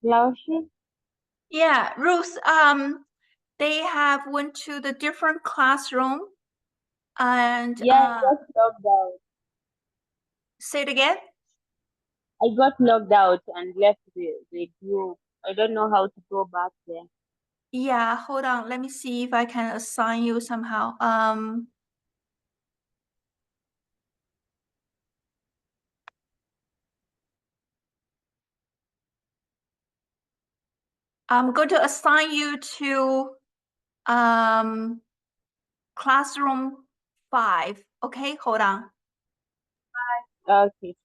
老师 Yeah, Ruth, they have went to the different classroom and Yeah, I got logged out. say it again. I got logged out and left the group. I don't know how to go back there. Yeah, hold on. Let me see if I can assign you somehow. I'm going to assign you to classroom 5. Okay, hold on. Okay.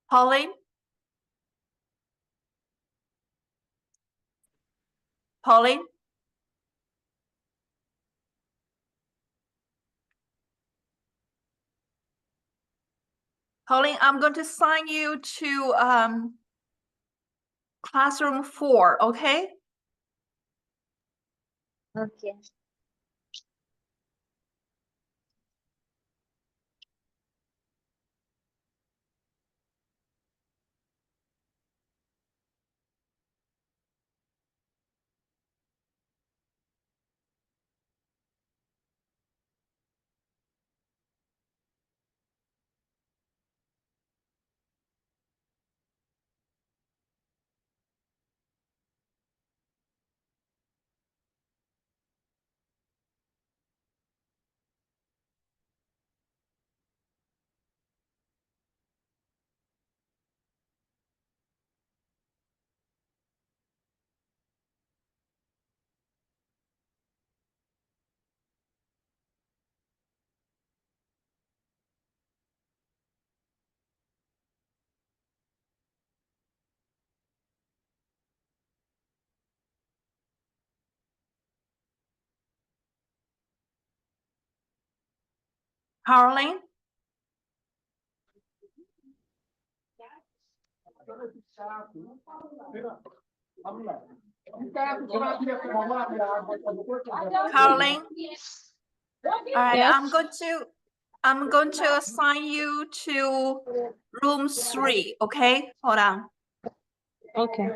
Pauline? Pauline? Pauline, I'm going to assign you to classroom 4, okay? Okay. Caroline? Caroline. All right, Yes. I'm going to assign you to room 3. Okay, hold on. Okay.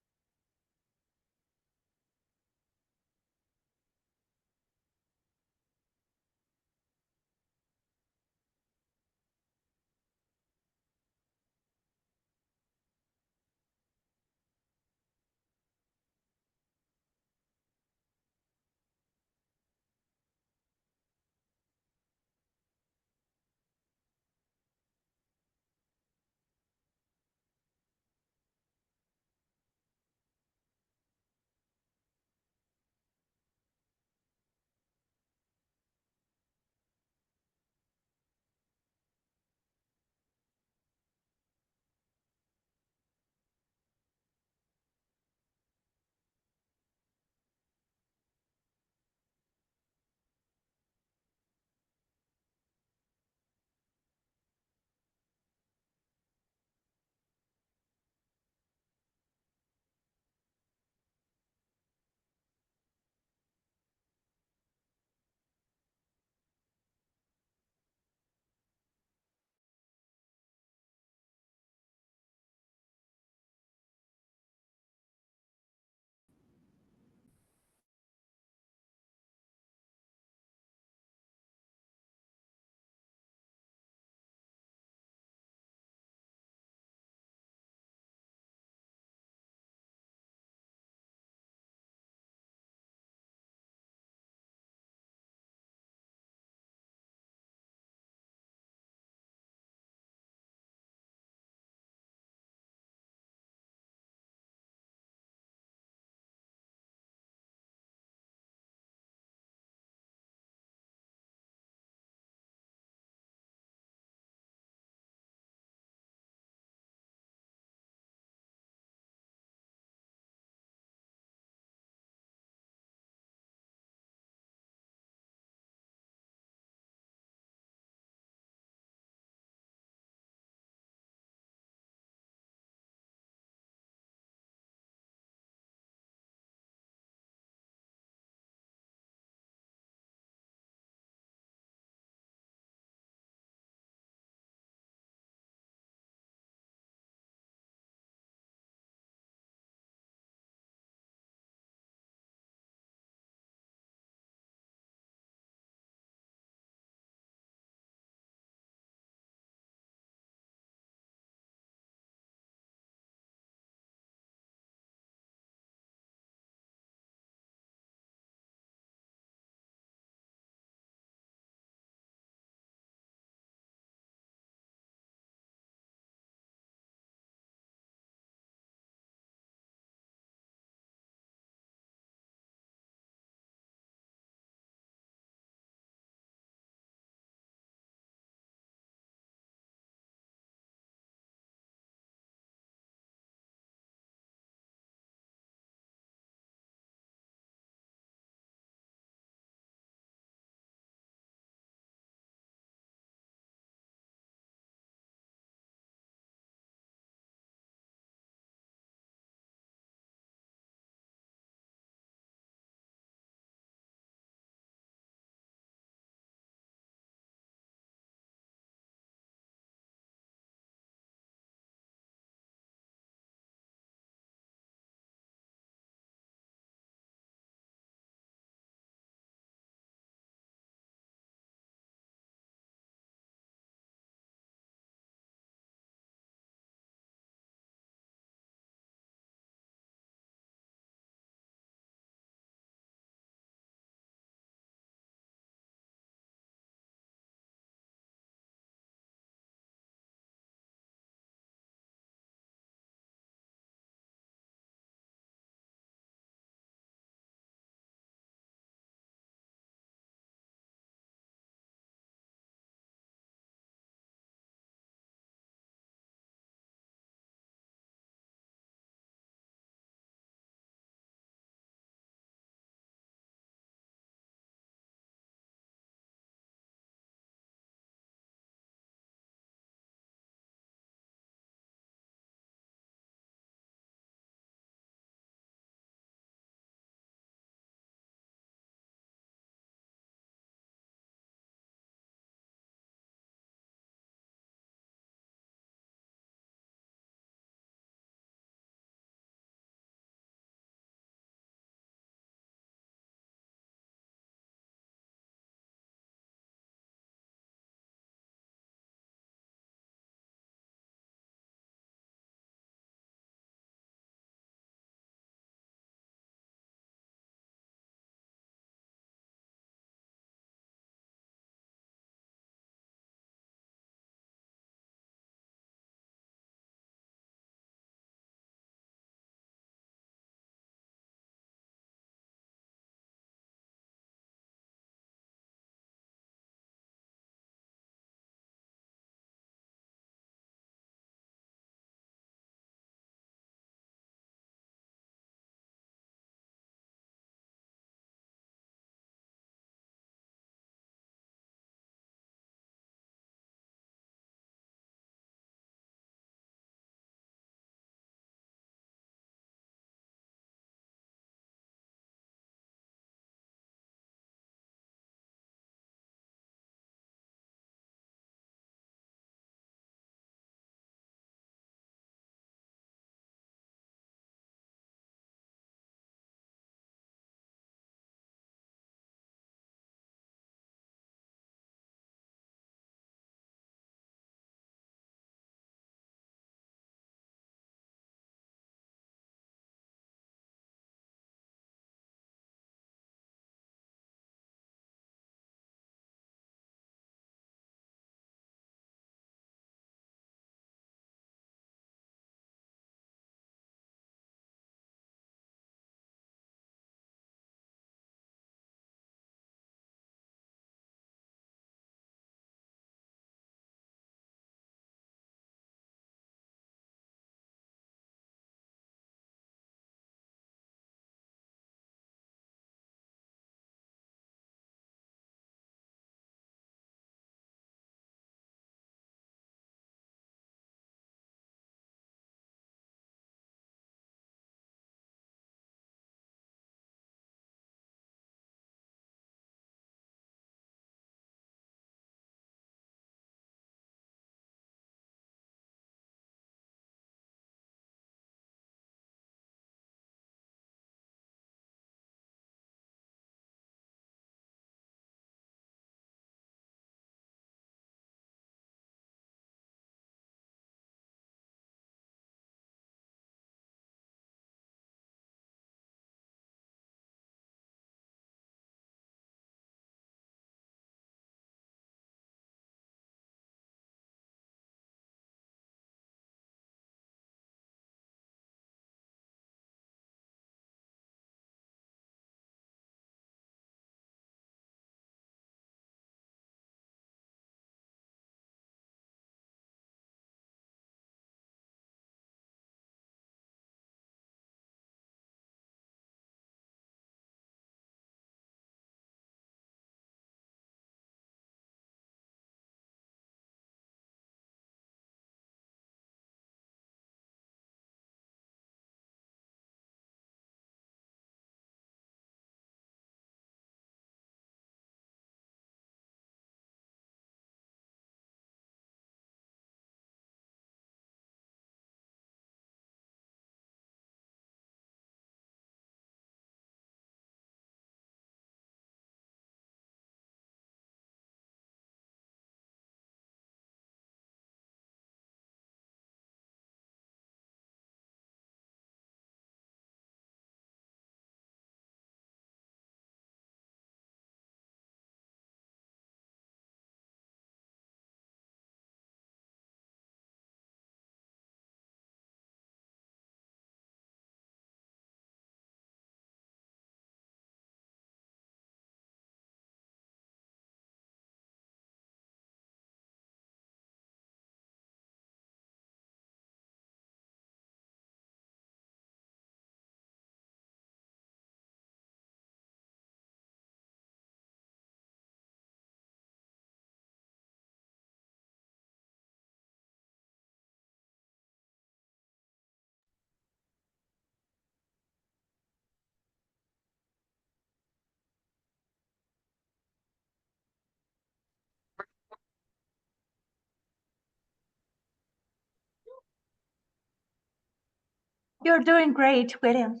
You're doing great, William.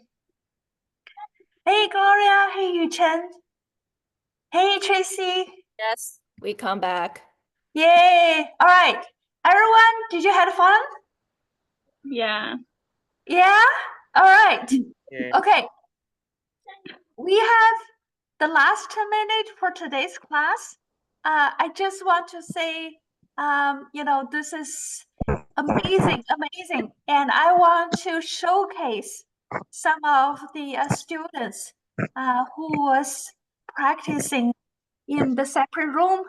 Hey, Gloria. Hey, Yuchen. Hey, Tracy. Yes, we come back. Yay. All right. Everyone, did you have fun? Yeah. Yeah? All right. Yeah. Okay. We have the last minute for today's class. I just want to say, this is amazing. And I want to showcase some of the students who was practicing in the separate room.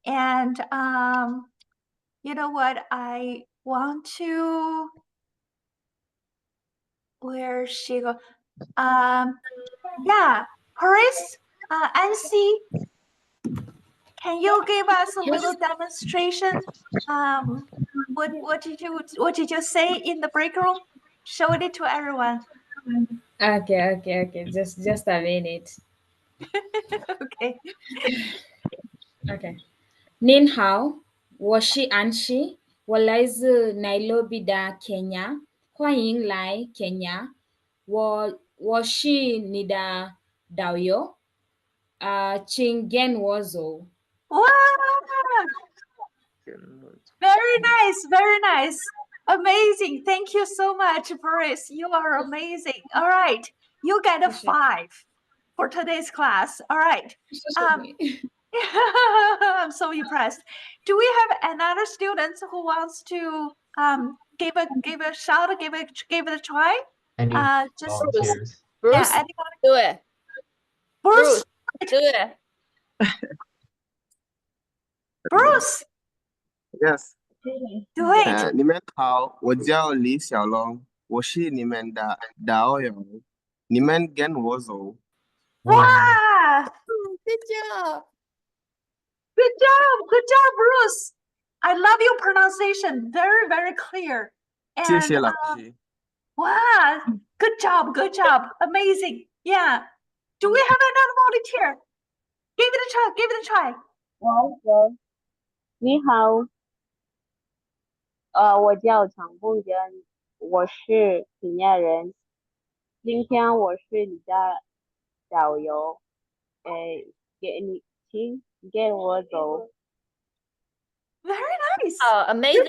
And you know what? I want to, where's she go? Yeah, Paris, Ansi, can you give us a little demonstration? What did you say in the break room? Show it to everyone. Okay. Just a minute. Okay. Okay. Nin hao, 我是安琪，我来自 Nairobi 的 Kenya，欢迎来 Kenya。我是你的导游，请跟我走。Wow! Very nice. Amazing. Thank you so much, Paris. You are amazing. All right. You get a 5 for today's class. All right. I'm so impressed. Do we have another student who wants to give a shout, give it a try? Any Just volunteers? Bruce, yeah, anyone? do it. Bruce, do it. Bruce, Yes. do it. 你们好，我叫李小龙，我是你们的导游，你们跟我走。Wow! Good job. Good job, Bruce. I love your pronunciation. Very clear. 谢谢 And 老师。 wow, good job. Amazing. Yeah. Do we have another volunteer? Give it a try. 你好，我叫常凤娟，我是平亚人，今天我是你的导游，请跟我走。 Very nice. Oh, amazing.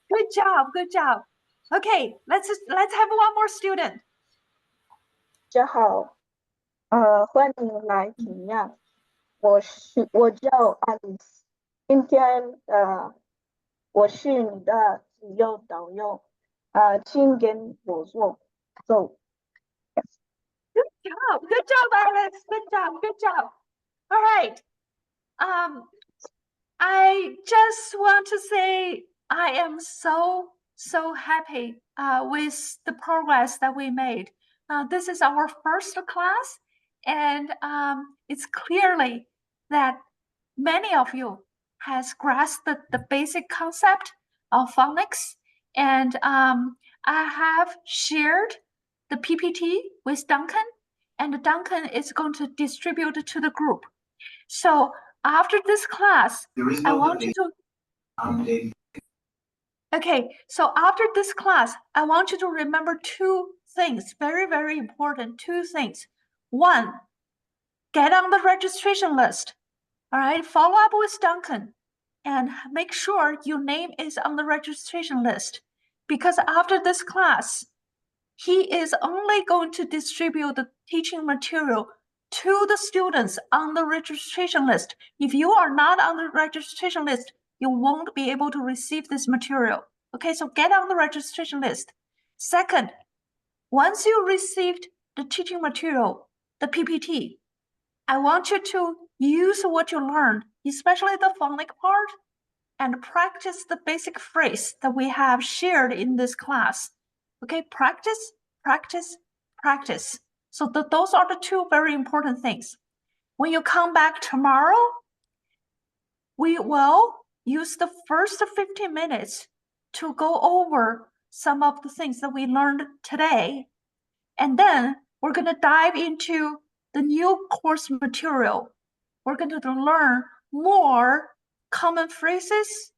Good job. Okay, let's have one more student. 大家好，欢迎来肯亚，我叫 AYLUS， 今天我是你的自由导游，请跟我走。Good job, Alice. Good job. All right. I just want to say I am so happy with the progress that we made. This is our first class, and it's clearly that many of you has grasped the basic concept of phonics, and I have shared the PPT with Duncan, and Duncan is going to distribute it to the group. So after this class, I want you to okay, so after this class, I want you to remember 2 things, very important 2 things. 1, get on the registration list. All right, follow up with Duncan and make sure your name is on the registration list, because after this class, he is only going to distribute the teaching material to the students on the registration list. If you are not on the registration list, you won't be able to receive this material. Okay, so get on the registration list. Second, once you received the teaching material, the PPT, I want you to use what you learned, especially the phonic part, and practice the basic phrase that we have shared in this class. Okay, practice. So those are the 2 very important things. When you come back tomorrow, we will use the first 15 minutes to go over some of the things that we learned today. And then we're going to dive into the new course material. We're going to learn more common phrases,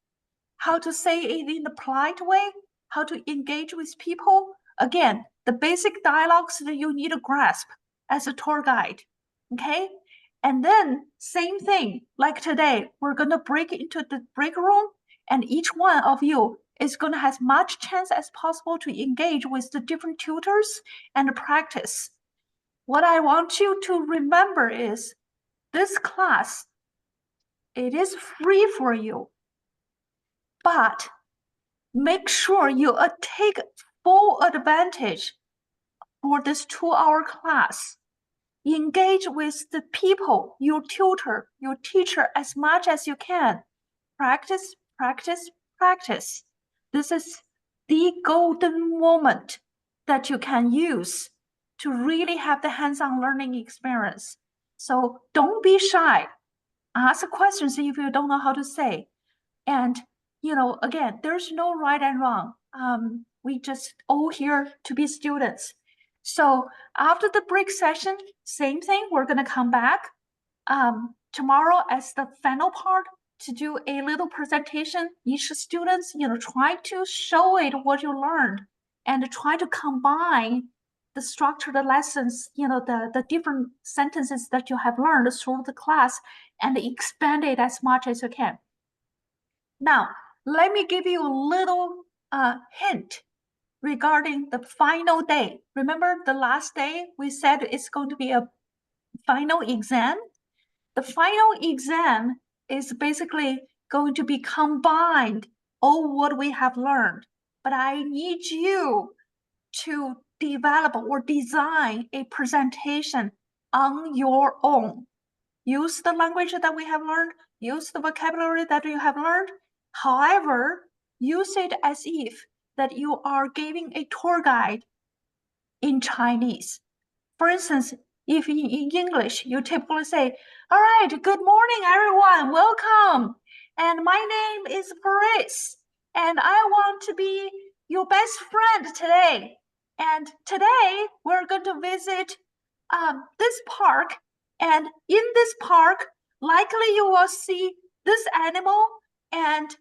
how to say it in a polite way, how to engage with people, again, the basic dialogues that you need to grasp as a tour guide, okay? And then same thing, like today, we're gonna break into the break room and each one of you is gonna have as much chance as possible to engage with the different tutors and practice. What I want you to remember is this class, it is free for you, but make sure you take full advantage for this 2-hour class. Engage with the people, your tutor, your teacher as much as you can. Practice, practice, practice. This is the golden moment that you can use to really have the hands-on learning experience. So don't be shy. Ask questions if you don't know how to say. And, you know, again, there's no right and wrong. We just all here to be students. So after the break session, same thing, we're gonna come back tomorrow as the final part to do a little presentation. Each students, you know, try to show it what you learned and try to combine the structured lessons, you know, the different sentences that you have learned through the class and expand it as much as you can. Now, let me give you a little hint regarding the final day. Remember the last day we said it's going to be a final exam? The final exam is basically going to be combined all what we have learned. But I need you to develop or design a presentation on your own. Use the language that we have learned, use the vocabulary that you have learned. However, use it as if that you are giving a tour guide in Chinese. For instance, if in English, you typically say, all right, good morning, everyone, welcome. And my name is Paris, and I want to be your best friend today. And today, we're going to visit this park. And in this park, likely you will see this animal. And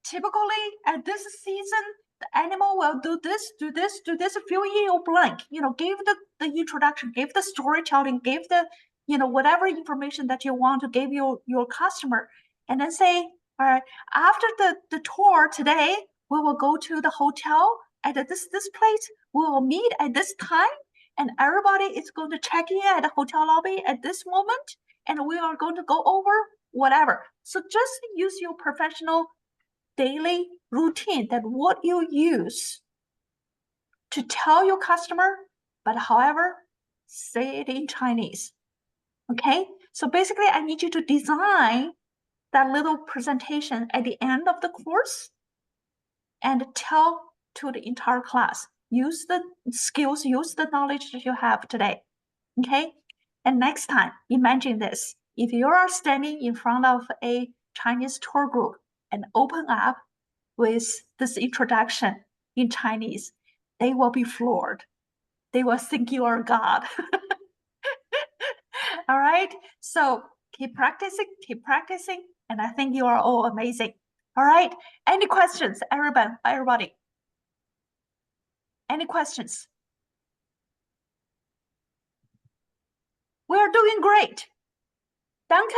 typically at this season, the animal will do this, fill in your blank, you know, give the introduction, give the storytelling, give the, you know, whatever information that you want to give your customer. And then say, all right, after the tour today, we will go to the hotel at this place. We will meet at this time. And everybody is going to check in at the hotel lobby at this moment. And we are going to go over whatever. So just use your professional daily routine, that what you use to tell your customer, but however, say it in Chinese. Okay? So basically, I need you to design that little presentation at the end of the course and tell to the entire class. Use the skills, use the knowledge that you have today. Okay? And next time, imagine this. If you are standing in front of a Chinese tour group and open up with this introduction in Chinese, they will be floored. They will think you are God. All right? So keep practicing, and I think you are all amazing. All right? Any questions, everybody? Any questions? We're doing great. Duncan?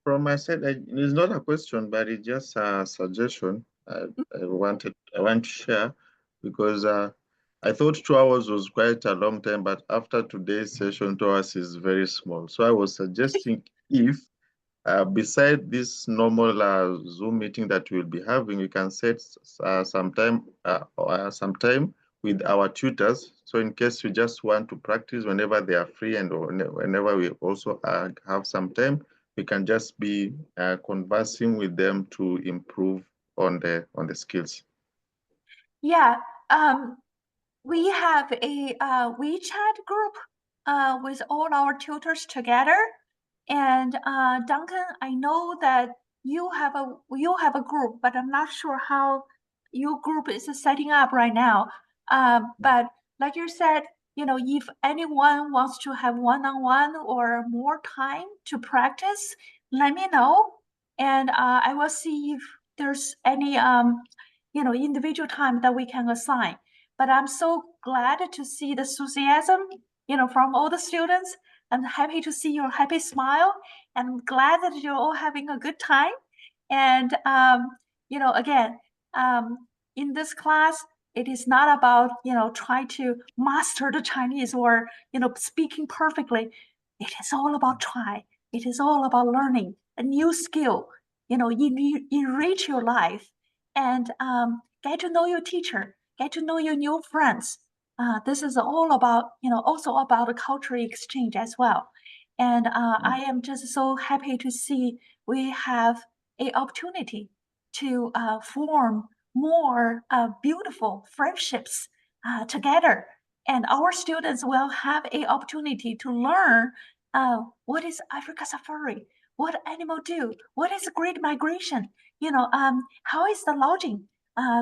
From my side, it's not a question, but it's just a suggestion I want to share, because I thought 2 hours was quite a long time, but after today's session, 2 hours is very small. So I was suggesting if, beside this normal Zoom meeting that we'll be having, we can set some time with our tutors. So in case you just want to practice whenever they are free and whenever we also have some time, we can just be conversing with them to improve on the skills. Yeah, we have a WeChat group with all our tutors together. And Duncan, I know that you have a group, but I'm not sure how your group is setting up right now. But like you said, you know, if anyone wants to have one-on-one or more time to practice, let me know, and I will see if there's any you know, individual time that we can assign. but I'm so glad to see the enthusiasm, from all the students. I'm happy to see your happy smile, and I'm glad that you're all having a good time. And, again, in this class, it is not about, trying to master the Chinese or, speaking perfectly. It is all about try. It is all about learning a new skill, enrich your life, and get to know your teacher, get to know your new friends. This is all about, also about a cultural exchange as well. And I am just so happy to see we have an opportunity to form more beautiful friendships together. And our students will have an opportunity to learn what is Africa safari, what animal do, what is Great Migration, how is the lodging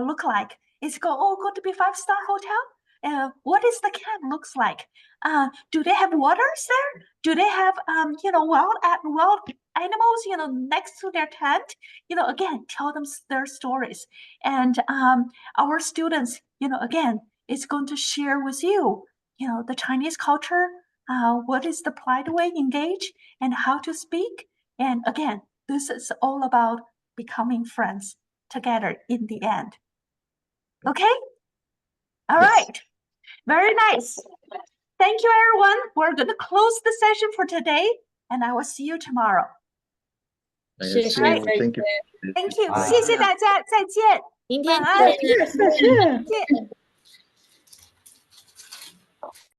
look like? Is it going to be 5-star hotel? What is the camp looks like? Do they have waters there? Do they have wild animals next to their tent? Again, tell them their stories. And our students, again, is going to share with you, the Chinese culture, what is the polite way engage and how to speak. And again, this is all about becoming friends together in the end. Okay? All right. Very nice. Thank you, everyone. We're going to close the session for today, and I will see you tomorrow. Thank you. Thank you. 谢谢大家，再见。明天晚安。见。再见。